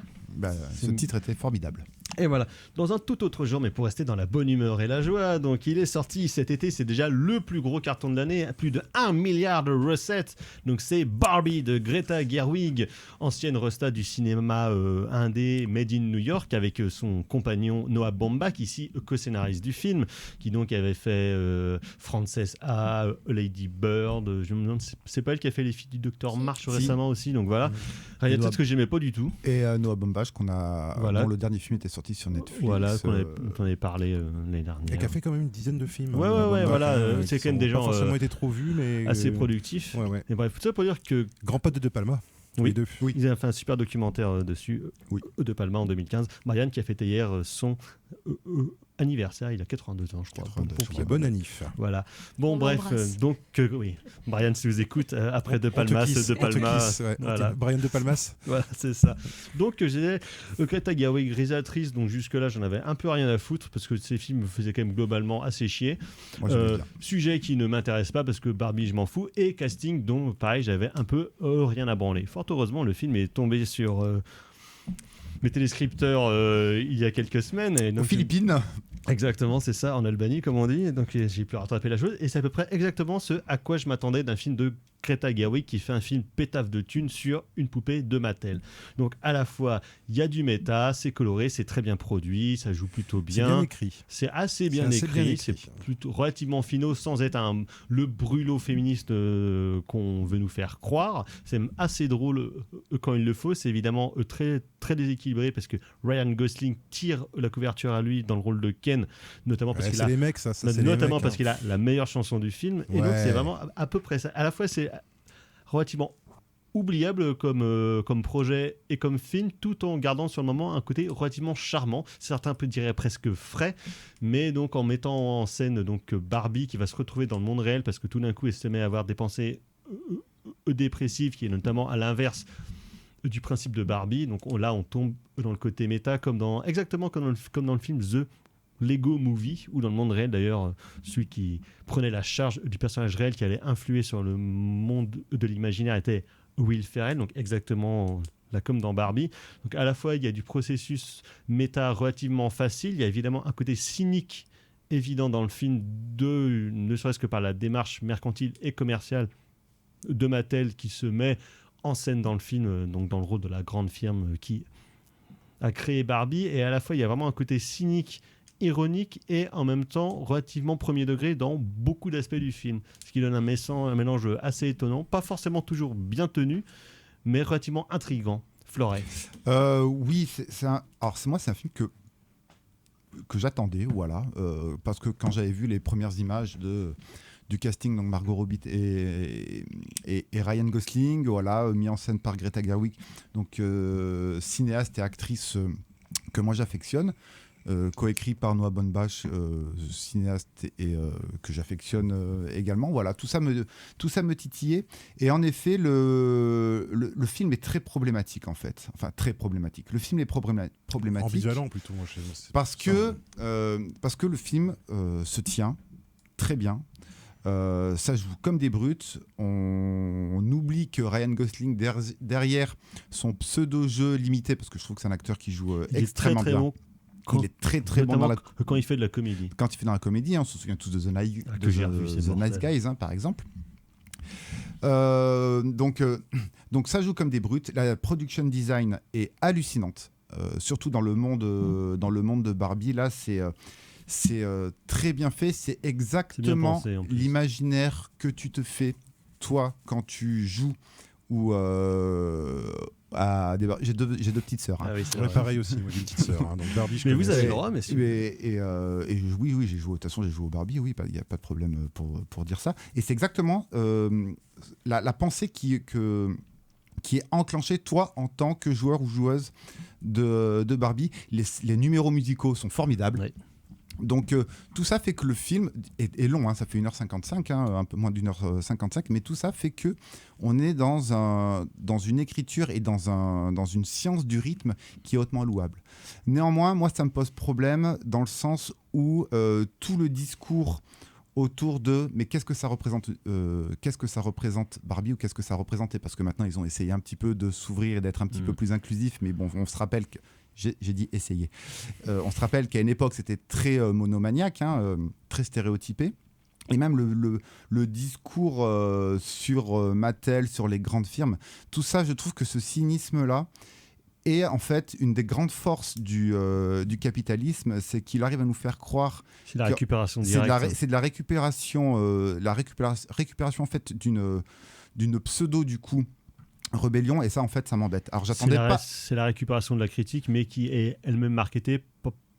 Ce titre était formidable. Et voilà, dans un tout autre genre, mais pour rester dans la bonne humeur et la joie, donc il est sorti cet été, c'est déjà le plus gros carton de l'année, plus de 1 milliard de recettes, donc c'est Barbie de Greta Gerwig, ancienne resta du cinéma indé Made in New York, avec son compagnon Noah Baumbach, ici co-scénariste du film, qui donc avait fait Frances A, Lady Bird, je me demande, c'est pas elle qui a fait Les filles du Docteur March récemment aussi, donc voilà, il y a tout ce que j'aimais pas du tout. Et Noah Baumbach, dont le dernier film était sorti sur Netflix. Voilà, qu'on avait parlé l'année dernière. Et qui a fait quand même une dizaine de films. Ouais, voilà. C'est quand même des gens. Pas forcément été trop vus, mais. Assez productifs. Ouais. Et bref, tout ça pour dire que. Grand pote de De Palma. Oui, deux. Oui, ils ont fait un super documentaire dessus, De Palma en 2015. Marianne qui a fêté hier son anniversaire, il a 82 ans, je crois. Bon anniv. Voilà. Bon, bref, donc, oui. Brian, si vous écoute, après De Palmas, De Palma. Voilà. Brian De Palmas. Voilà, c'est ça. Donc, j'ai Greta Gerwig, réalisatrice, donc jusque-là, j'en avais un peu rien à foutre, parce que ces films me faisaient quand même globalement assez chier. Sujet qui ne m'intéresse pas, parce que Barbie, je m'en fous, et casting, dont, pareil, j'avais un peu rien à branler. Fort heureusement, le film est tombé sur mes téléscripteurs il y a quelques semaines. Et donc, aux Philippines. Exactement, c'est ça, en Albanie, comme on dit. Donc j'ai pu rattraper la chose. Et c'est à peu près exactement ce à quoi je m'attendais d'un film de Greta Gerwig qui fait un film pétaf de thunes sur une poupée de Mattel. Donc à la fois, il y a du méta, c'est coloré, c'est très bien produit, ça joue plutôt bien. C'est bien écrit. C'est assez bien écrit. C'est plutôt relativement finaux sans être le brûlot féministe qu'on veut nous faire croire. C'est assez drôle quand il le faut. C'est évidemment très, très déséquilibré parce que Ryan Gosling tire la couverture à lui dans le rôle de Ken, notamment parce qu'il a, les mecs, ça notamment parce qu'il a la meilleure chanson du film. Et donc c'est vraiment à peu près ça. À la fois c'est relativement oubliable comme projet et comme film, tout en gardant sur le moment un côté relativement charmant, certains peut dire presque frais, mais donc en mettant en scène donc Barbie qui va se retrouver dans le monde réel parce que tout d'un coup elle se met à avoir des pensées dépressives, qui est notamment à l'inverse du principe de Barbie. Donc là on tombe dans le côté méta exactement comme dans le film The Lego Movie, ou dans le monde réel d'ailleurs, celui qui prenait la charge du personnage réel qui allait influer sur le monde de l'imaginaire était Will Ferrell, donc exactement là comme dans Barbie. Donc à la fois il y a du processus méta relativement facile, il y a évidemment un côté cynique évident dans le film, ne serait-ce que par la démarche mercantile et commerciale de Mattel qui se met en scène dans le film, donc dans le rôle de la grande firme qui a créé Barbie, et à la fois il y a vraiment un côté cynique, ironique et en même temps relativement premier degré dans beaucoup d'aspects du film, ce qui donne un mélange assez étonnant, pas forcément toujours bien tenu, mais relativement intriguant. Floret. Oui, c'est un film que j'attendais, voilà, parce que quand j'avais vu les premières images du casting, donc Margot Robbie et Ryan Gosling, voilà, mis en scène par Greta Gerwig, donc cinéaste et actrice que moi j'affectionne, coécrit par Noah Baumbach, cinéaste et que j'affectionne également. Voilà, tout ça me titillait. Et en effet, le film est très problématique en fait. Enfin, très problématique. Le film est problématique. Ambivalent plutôt. Moi, parce que le film se tient très bien. Ça joue comme des brutes. On oublie que Ryan Gosling derrière son pseudo-jeu limité, parce que je trouve que c'est un acteur qui joue extrêmement bien. Bon. Il est très très bon quand il fait de la comédie. Quand il fait dans la comédie, on se souvient tous de The Nice Guys, par exemple. Donc ça joue comme des brutes. La production design est hallucinante, surtout dans le monde de Barbie. Là, c'est très bien fait. C'est exactement l'imaginaire que tu te fais toi quand tu joues ou j'ai deux petites sœurs. Ah oui, pareil aussi, moi j'ai une petite sœur. Donc Barbie, mais vous avez le droit, messieurs. Oui, j'ai joué. De toute façon, j'ai joué au Barbie. Oui, il n'y a pas de problème pour dire ça. Et c'est exactement la pensée qui est enclenchée toi en tant que joueur ou joueuse de Barbie. Les numéros musicaux sont formidables. Oui. Donc tout ça fait que le film est long, hein, ça fait 1h55, un peu moins d'1h55, mais tout ça fait que on est dans une écriture et dans une science du rythme qui est hautement louable. Néanmoins, moi ça me pose problème dans le sens où tout le discours autour de mais qu'est-ce que ça représente Barbie ou qu'est-ce que ça représentait, parce que maintenant ils ont essayé un petit peu de s'ouvrir et d'être un petit peu plus inclusif, mais bon, on se rappelle que j'ai dit essayer. On se rappelle qu'à une époque, c'était très monomaniaque, très stéréotypé. Et même le discours sur Mattel, sur les grandes firmes, tout ça, je trouve que ce cynisme-là est en fait une des grandes forces du capitalisme, c'est qu'il arrive à nous faire croire... C'est la récupération directe. C'est de la récupération en fait d'une pseudo, du coup, rébellion, et ça en fait ça m'embête. Alors j'attendais pas. C'est la récupération de la critique, mais qui est elle-même marketée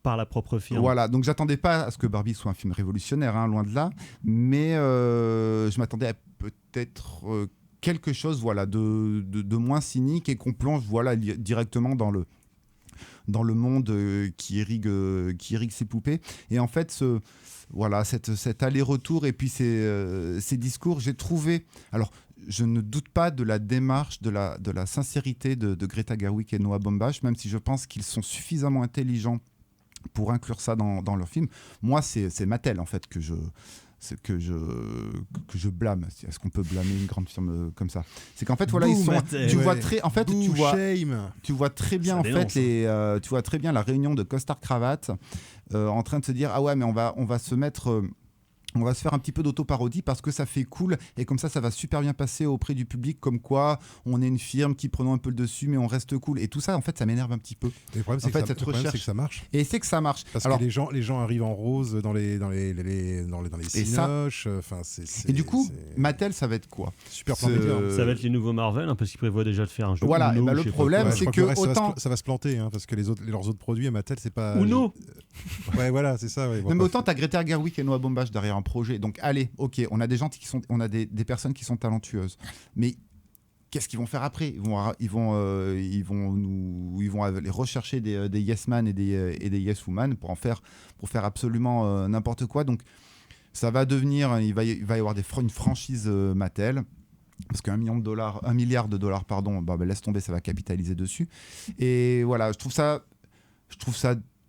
par la propre firme. Voilà, donc j'attendais pas à ce que Barbie soit un film révolutionnaire, loin de là, mais je m'attendais à peut-être quelque chose, voilà, de moins cynique et qu'on plonge, voilà, directement dans le monde qui irrigue ses poupées. Et en fait, voilà, cet aller-retour et puis ces discours, j'ai trouvé. Alors, je ne doute pas de la démarche, de la sincérité de Greta Gerwig et Noah Baumbach, même si je pense qu'ils sont suffisamment intelligents pour inclure ça dans leur film. Moi, c'est Mattel, en fait, que je blâme. Est-ce qu'on peut blâmer une grande firme comme ça? C'est qu'en fait, voilà, ils sont. Tu vois très, en fait, tu vois très bien, en fait, tu vois très bien la réunion de costard cravate en train de se dire ah ouais, mais on va se mettre. On va se faire un petit peu d'auto-parodie parce que ça fait cool et comme ça va super bien passer auprès du public, comme quoi on est une firme qui prenons un peu le dessus mais on reste cool. Et tout ça, en fait, ça m'énerve un petit peu. Et le problème, c'est que ça marche. Et c'est que ça marche. Parce que les gens arrivent en rose dans les cinoches. Et du coup, Mattel, ça va être quoi? Super plan média. Ça va être les nouveaux Marvel, parce qu'ils prévoient déjà de faire un jeu. Voilà, Uno, le problème, c'est que autant... ça va se planter, parce que leurs autres produits à Mattel, c'est pas... Uno. Ouais, voilà, c'est ça. Ouais, mais autant t'as Greta Gerwig et Noah Baumbach derrière un projet. Donc allez, ok, on a des gens on a des personnes qui sont talentueuses, mais qu'est-ce qu'ils vont faire après? Ils vont aller rechercher des yes man et des yes woman pour faire absolument n'importe quoi. Donc ça va devenir, il va y avoir une franchise Mattel. Parce qu'un milliard de dollars, laisse tomber, ça va capitaliser dessus. Et voilà, je trouve ça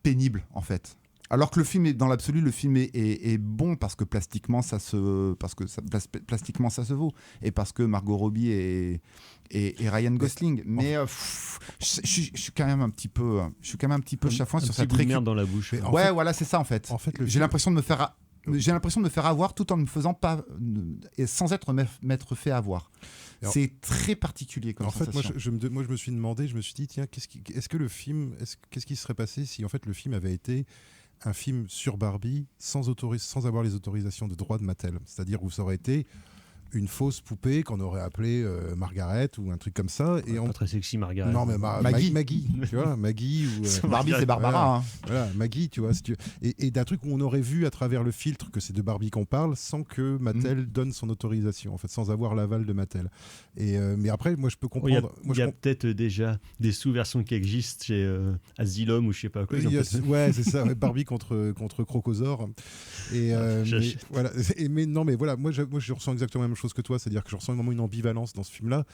pénible, en fait. Alors que le film dans l'absolu, le film est bon parce que plastiquement ça se vaut, et parce que Margot Robbie et Ryan Gosling. Mais je suis quand même un petit peu chafouin sur cette merde dans la bouche. Ouais, voilà, c'est ça en fait. J'ai l'impression de me faire avoir tout en ne me faisant pas et sans m'être fait avoir. Alors, c'est très particulier comme sensation. En fait, moi je me suis demandé, je me suis dit tiens, qu'est-ce qui serait passé si en fait le film avait été un film sur Barbie sans avoir les autorisations de droit de Mattel, c'est-à-dire où ça aurait été une fausse poupée qu'on aurait appelée Margaret ou un truc comme ça. Et pas très sexy Margaret. Non mais Maggie, tu vois, Maggie ou Barbie c'est Barbara. Voilà, Maggie, tu vois, et d'un truc où on aurait vu à travers le filtre que c'est de Barbie qu'on parle, sans que Mattel donne son autorisation, en fait, sans avoir l'aval de Mattel. Et mais après, moi je peux comprendre. Il y a peut-être déjà des sous-versions qui existent chez Asylum ou je sais pas quoi. Ouais, c'est ça. Barbie contre Crocosaure. Et voilà. Mais voilà, moi je ressens exactement la même chose que toi, c'est-à-dire que je ressens vraiment une ambivalence dans ce film-là,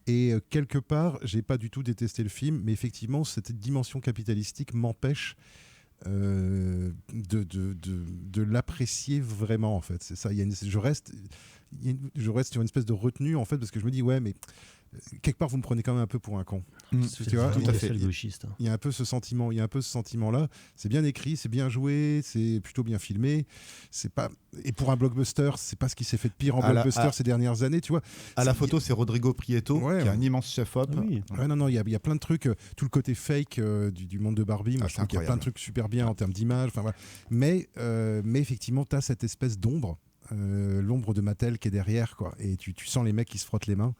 et quelque part j'ai pas du tout détesté le film, mais effectivement cette dimension capitalistique m'empêche de l'apprécier vraiment, en fait. C'est ça, je reste sur une espèce de retenue, en fait, parce que je me dis ouais, mais quelque part vous me prenez quand même un peu pour un con. Tu vois, tout à fait. Il y a un peu ce sentiment, là. C'est bien écrit, c'est bien joué, c'est plutôt bien filmé. C'est pas, et pour un blockbuster, c'est pas ce qui s'est fait de pire en blockbuster ces dernières années, tu vois. À la photo, c'est Rodrigo Prieto, qui est un immense chef-op. Oui. Ouais, non, il y a plein de trucs, tout le côté fake du monde de Barbie. Moi, je trouve qu'il y a plein de trucs super bien en termes d'image. Enfin voilà. Mais effectivement, t'as cette espèce d'ombre, l'ombre de Mattel qui est derrière, quoi. Et tu sens les mecs qui se frottent les mains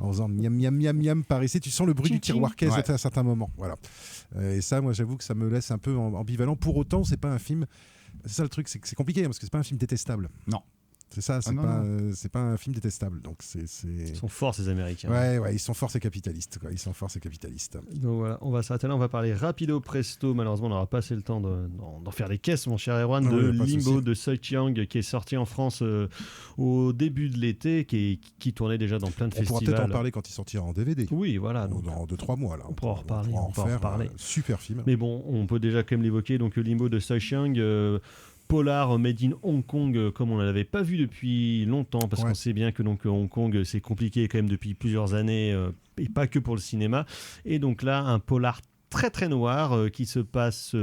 en faisant miam miam miam miam par ici, tu sens le bruit du tiroir caisse à un certain moment, voilà. Et ça, moi j'avoue que ça me laisse un peu ambivalent. Pour autant, c'est pas un film, c'est ça le truc, c'est compliqué parce que c'est pas un film détestable. Non. C'est ça, c'est non, c'est pas un film détestable. Donc Ils sont forts, ces Américains. Ouais, ils sont forts, c'est capitalistes. Quoi. Ils sont forts, c'est capitalistes. Donc voilà, on va s'arrêter là, on va parler rapido presto. Malheureusement, on n'aura pas assez le temps d'en faire les caisses, mon cher Erwan, de Oui, pas de Limbo souci. de Soi Chiang, qui est sorti en France au début de l'été, qui tournait déjà dans plein de On pourra festivals. peut-être en parler quand il sortira en DVD. Oui, voilà. Donc, Dans 2-3 mois. Là. on pourra en reparler. On pourra en faire reparler. super film. Mais bon, on peut déjà quand même l'évoquer. Donc, Limbo de Soi Chiang, polar made in Hong Kong, comme on ne l'avait pas vu depuis longtemps, parce Ouais. qu'on sait bien que donc Hong Kong, c'est compliqué quand même depuis plusieurs années, et pas que pour le cinéma. Et donc là, un polar très très noir qui se passe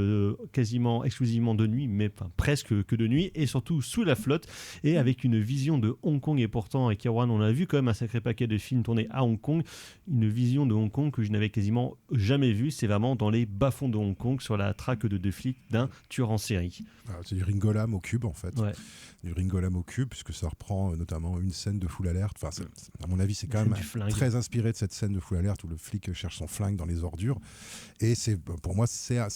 quasiment exclusivement de nuit, mais presque que de nuit, et surtout sous la flotte, et avec une vision de Hong Kong. Et pourtant, avec Erwan, on a vu quand même un sacré paquet de films tournés à Hong Kong, une vision de Hong Kong que je n'avais quasiment jamais vue. C'est vraiment dans les bas-fonds de Hong Kong, sur la traque de 2 flics d'un tueur en série. C'est du Ringolam au cube, en fait. Ouais. Du Ringolam au cube, puisque ça reprend notamment une scène de Full Alert. Enfin, à mon avis, c'est quand Scène même du flingue. très inspiré de cette scène de Full Alert où le flic cherche son flingue dans les ordures. Et pour moi, c'est un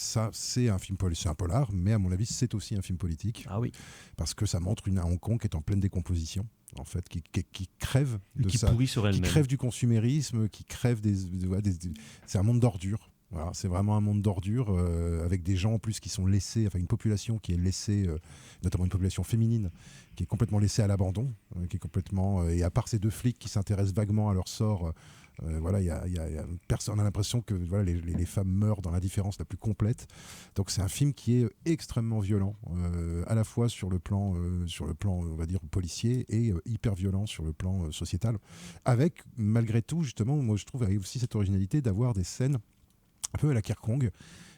film c'est un polar, mais à mon avis, c'est aussi un film politique. Ah oui. Parce que ça montre un Hong Kong qui est en pleine décomposition, en fait, qui crève de Qui ça. pourrit sur Qui elle-même. crève du consumérisme, qui crève c'est un monde d'ordures. Voilà, c'est vraiment un monde d'ordures avec des gens en plus qui sont laissés, enfin une population qui est laissée, notamment une population féminine, qui est complètement laissée à l'abandon, qui est complètement et à part ces 2 flics qui s'intéressent vaguement à leur sort, voilà, on a l'impression que voilà, les femmes meurent dans l'indifférence la plus complète. Donc c'est un film qui est extrêmement violent, à la fois sur le plan, on va dire policier, et hyper violent sur le plan sociétal. Avec malgré tout, justement, moi je trouve aussi cette originalité d'avoir des scènes un peu à la King Kong,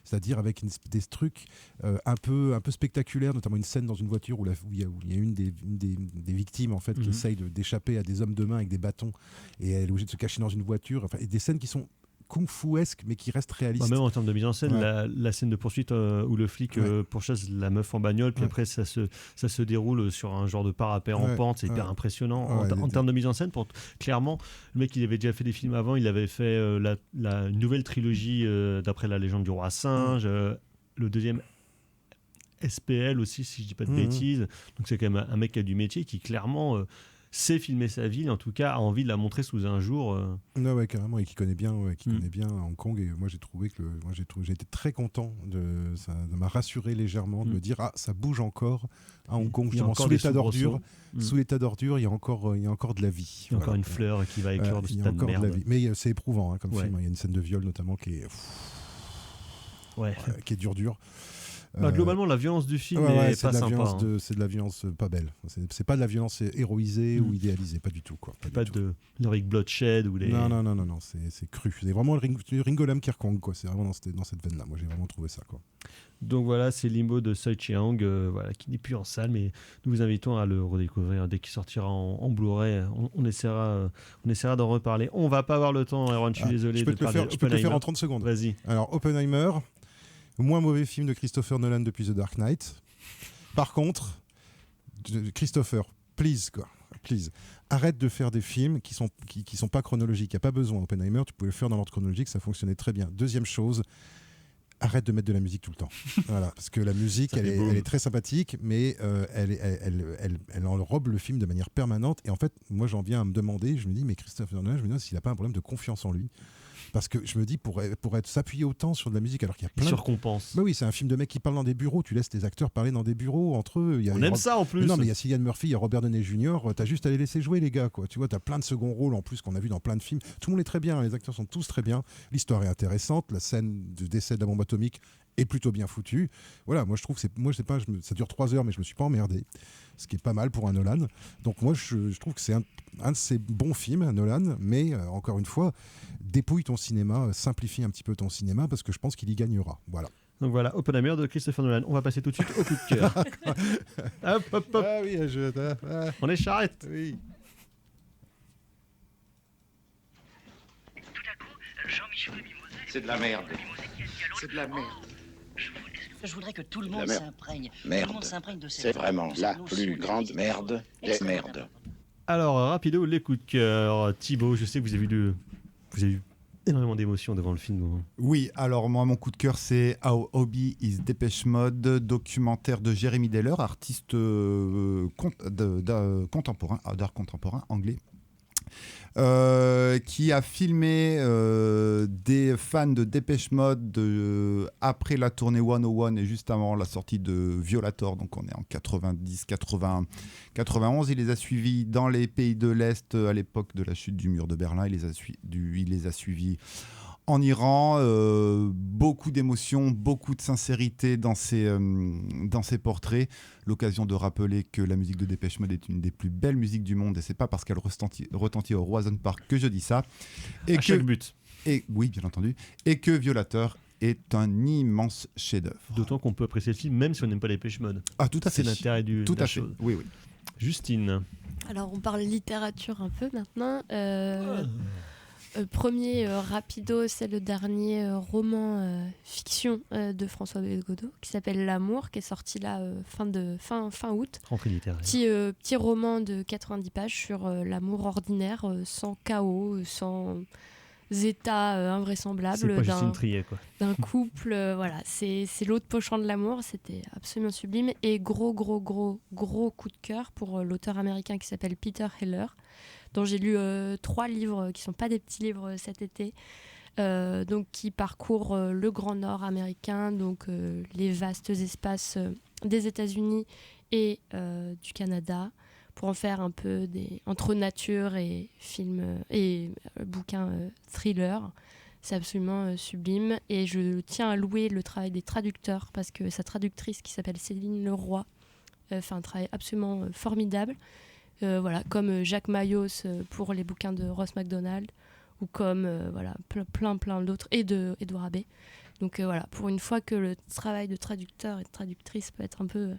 c'est-à-dire avec des trucs un peu spectaculaires, notamment une scène dans une voiture où il y a une des victimes en fait qui essaye d'échapper à des hommes de main avec des bâtons, et elle est obligée de se cacher dans une voiture. Enfin, et des scènes qui sont kung-fu-esques mais qui restent réalistes. Même en termes de mise en scène, Ouais. la scène de poursuite où le flic pourchasse la meuf en bagnole, puis après ça se déroule sur un genre de parapet en pente, c'est hyper impressionnant. Ouais, En termes de mise en scène, clairement, le mec il avait déjà fait des films avant, il avait fait la nouvelle trilogie d'après la légende du roi singe, le deuxième SPL aussi, si je dis pas de bêtises. Donc c'est quand même un mec qui a du métier, qui clairement sait filmer sa ville, en tout cas a envie de la montrer sous un jour. Non, ouais, carrément, et qui connaît bien, connaît bien Hong Kong. Et moi, j'ai trouvé que j'ai été très content ça m'a rassuré légèrement de me dire ça bouge encore à Hong Kong, justement, sous l'état d'ordure. Sous l'état d'ordure, il y a encore de la vie. Il y a encore une fleur qui va éclore de ce il y a tas de encore de la merde. vie. Mais c'est éprouvant comme film. Il y a une scène de viol notamment qui est qui est dur. Globalement, la violence du film ouais, est pas sympa. C'est de la violence pas belle. C'est pas de la violence héroïsée ou idéalisée, pas du tout. Quoi. Pas de l'heroic bloodshed ou les... Non, c'est cru. C'est vraiment le Ringolam Kirkong, quoi. C'est vraiment dans cette veine-là. Moi, j'ai vraiment trouvé ça, quoi. Donc voilà, c'est Limbo de Soi Chiang, voilà, qui n'est plus en salle, mais nous vous invitons à le redécouvrir dès qu'il sortira en Blu-ray. On essaiera d'en reparler. On va pas avoir le temps, Aaron, je suis désolé. Je peux te le faire en 30 secondes. Vas-y. Alors, Oppenheimer, moins mauvais film de Christopher Nolan depuis The Dark Knight. Par contre, Christopher, please, arrête de faire des films qui sont pas chronologiques. Il n'y a pas besoin. Oppenheimer, tu pouvais le faire dans l'ordre chronologique, ça fonctionnait très bien. Deuxième chose, arrête de mettre de la musique tout le temps. Voilà, parce que la musique, elle est très sympathique, mais elle enrobe le film de manière permanente. Et en fait, moi, j'en viens à me demander, je me dis, mais Christopher Nolan, je me demande s'il n'a pas un problème de confiance en lui. Parce que je me dis, pour s'appuyer autant sur de la musique, alors qu'il y a plein Il surcompense. Bah oui, c'est un film de mecs qui parlent dans des bureaux. Tu laisses les acteurs parler dans des bureaux entre eux. On aime ça en plus. Mais non, mais il y a Cillian Murphy, il y a Robert Downey Jr. T'as juste à les laisser jouer, les gars, quoi. Tu vois, t'as plein de second rôles en plus qu'on a vu dans plein de films. Tout le monde est très bien, les acteurs sont tous très bien. L'histoire est intéressante. La scène du décès de la bombe atomique est plutôt bien foutue. Voilà, moi je trouve que ça dure 3 heures, mais je me suis pas emmerdé. Ce qui est pas mal pour un Nolan. Donc moi je trouve que c'est un de ces bons films, Nolan, mais encore une fois, dépouille ton cinéma, simplifie un petit peu ton cinéma, parce que je pense qu'il y gagnera. Voilà. Donc voilà, Oppenheimer de Christopher Nolan. On va passer tout de suite au coup de cœur. hop. Ah oui, On est charrette. Oui. Tout à coup, Jean-Michel Mimosé. C'est de la merde. C'est de la merde. Je voudrais que tout le monde merde. s'imprègne. Merde. Tout le monde s'imprègne de cette C'est vraiment la notion plus de grande vie. merde des Extrêmement merdes. important. Alors, rapido, les coups de cœur. Thibaut, je sais que vous avez eu énormément d'émotions devant le film. Oui, alors moi, mon coup de cœur, c'est How Hobby is Dépêche Mode, documentaire de Jeremy Deller, artiste contemporain, d'art contemporain anglais. Qui a filmé des fans de Dépêche Mode après la tournée 101 et juste avant la sortie de Violator, donc on est en 90, 80, 91. Il les a suivis dans les pays de l'Est à l'époque de la chute du mur de Berlin. Il les a suivis en Iran. Beaucoup d'émotions, beaucoup de sincérité dans ses portraits. L'occasion de rappeler que la musique de Dépêche Mode est une des plus belles musiques du monde, et c'est pas parce qu'elle retentit au Roison Park que je dis ça. Et chaque but. Et oui, bien entendu. Et que Violator est un immense chef-d'œuvre. D'autant qu'on peut apprécier le film même si on n'aime pas Dépêche Mode. Ah, tout à fait. C'est l'intérêt de la chose. Oui, oui. Justine. Alors, on parle littérature un peu maintenant. Premier rapido, c'est le dernier roman fiction de François Belgodeau qui s'appelle L'amour, qui est sorti là fin août. Rentrée littéraire. Petit roman de 90 pages sur l'amour ordinaire, sans chaos, sans état invraisemblable C'est pas Justine Triet, quoi. d'un couple. Voilà, c'est l'autre pochant de l'amour. C'était absolument sublime. Et gros coup de cœur pour l'auteur américain qui s'appelle Peter Heller, dont j'ai lu 3 livres qui ne sont pas des petits livres cet été, donc qui parcourent le Grand Nord américain, donc les vastes espaces des États-Unis et du Canada, pour en faire un peu entre nature et films et bouquins thriller. C'est absolument sublime, et je tiens à louer le travail des traducteurs, parce que sa traductrice qui s'appelle Céline Leroy fait un travail absolument formidable. Voilà, comme Jacques Mayos pour les bouquins de Ross MacDonald, ou comme voilà, plein d'autres, et d'Edouard Abbé. Donc voilà, pour une fois que le travail de traducteur et de traductrice peut être un peu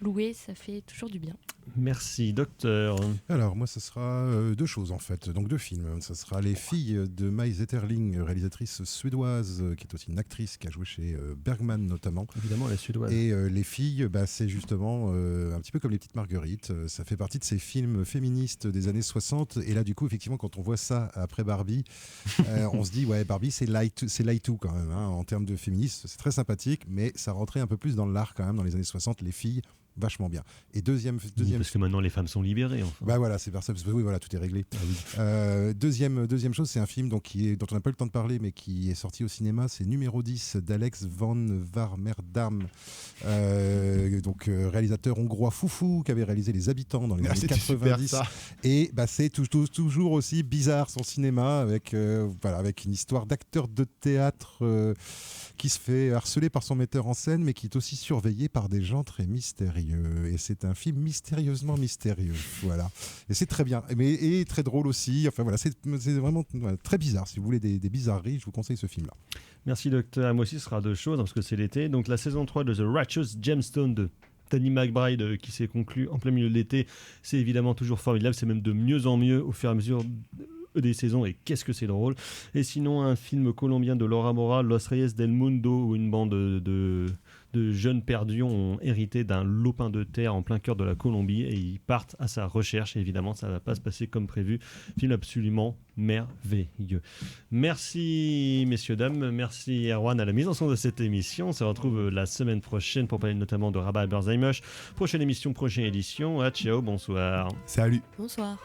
loué, ça fait toujours du bien. Merci, docteur. Alors, moi, ce sera 2 choses, en fait. Donc, 2 films. Ça sera Les filles de Maï Zetterling, réalisatrice suédoise, qui est aussi une actrice qui a joué chez Bergman, notamment. Évidemment, la suédoise. Et Les filles, c'est justement un petit peu comme Les petites marguerites. Ça fait partie de ces films féministes des années 60. Et là, du coup, effectivement, quand on voit ça après Barbie, on se dit, ouais, Barbie, c'est light too, quand même. En termes de féminisme, c'est très sympathique, mais ça rentrait un peu plus dans l'art, quand même, dans les années 60. Les filles, vachement bien. Et deuxième parce que maintenant les femmes sont libérées. Enfin. Bah voilà, c'est parce que oui, voilà, tout est réglé. Ah oui. Deuxième chose, c'est un film dont on n'a pas eu le temps de parler, mais qui est sorti au cinéma. C'est Numéro 10 d'Alex van Warmerdam, réalisateur hongrois foufou qui avait réalisé Les Habitants dans les années 90. Super, et c'est toujours aussi bizarre son cinéma, avec une histoire d'acteur de théâtre qui se fait harceler par son metteur en scène, mais qui est aussi surveillé par des gens très mystérieux. Et c'est un film mystérieusement mystérieux. Voilà. Et c'est très bien. Et très drôle aussi. Enfin voilà, c'est vraiment très bizarre. Si vous voulez des bizarreries, je vous conseille ce film-là. Merci, docteur. Moi aussi, ce sera 2 choses, parce que c'est l'été. Donc, la saison 3 de The Righteous Gemstone de Danny McBride, qui s'est conclue en plein milieu de l'été, c'est évidemment toujours formidable. C'est même de mieux en mieux au fur et à mesure des saisons, et qu'est-ce que c'est drôle. Et sinon, un film colombien de Laura Mora, Los Reyes del Mundo, où une bande de jeunes perdus ont hérité d'un lopin de terre en plein cœur de la Colombie, et ils partent à sa recherche, et évidemment ça ne va pas se passer comme prévu. Film absolument merveilleux. Merci messieurs, dames, merci Erwan à la mise en son de cette émission. On se retrouve la semaine prochaine pour parler notamment de Rabat Albertzheimer. Prochaine émission, prochaine édition. Ciao, bonsoir. Salut. Bonsoir.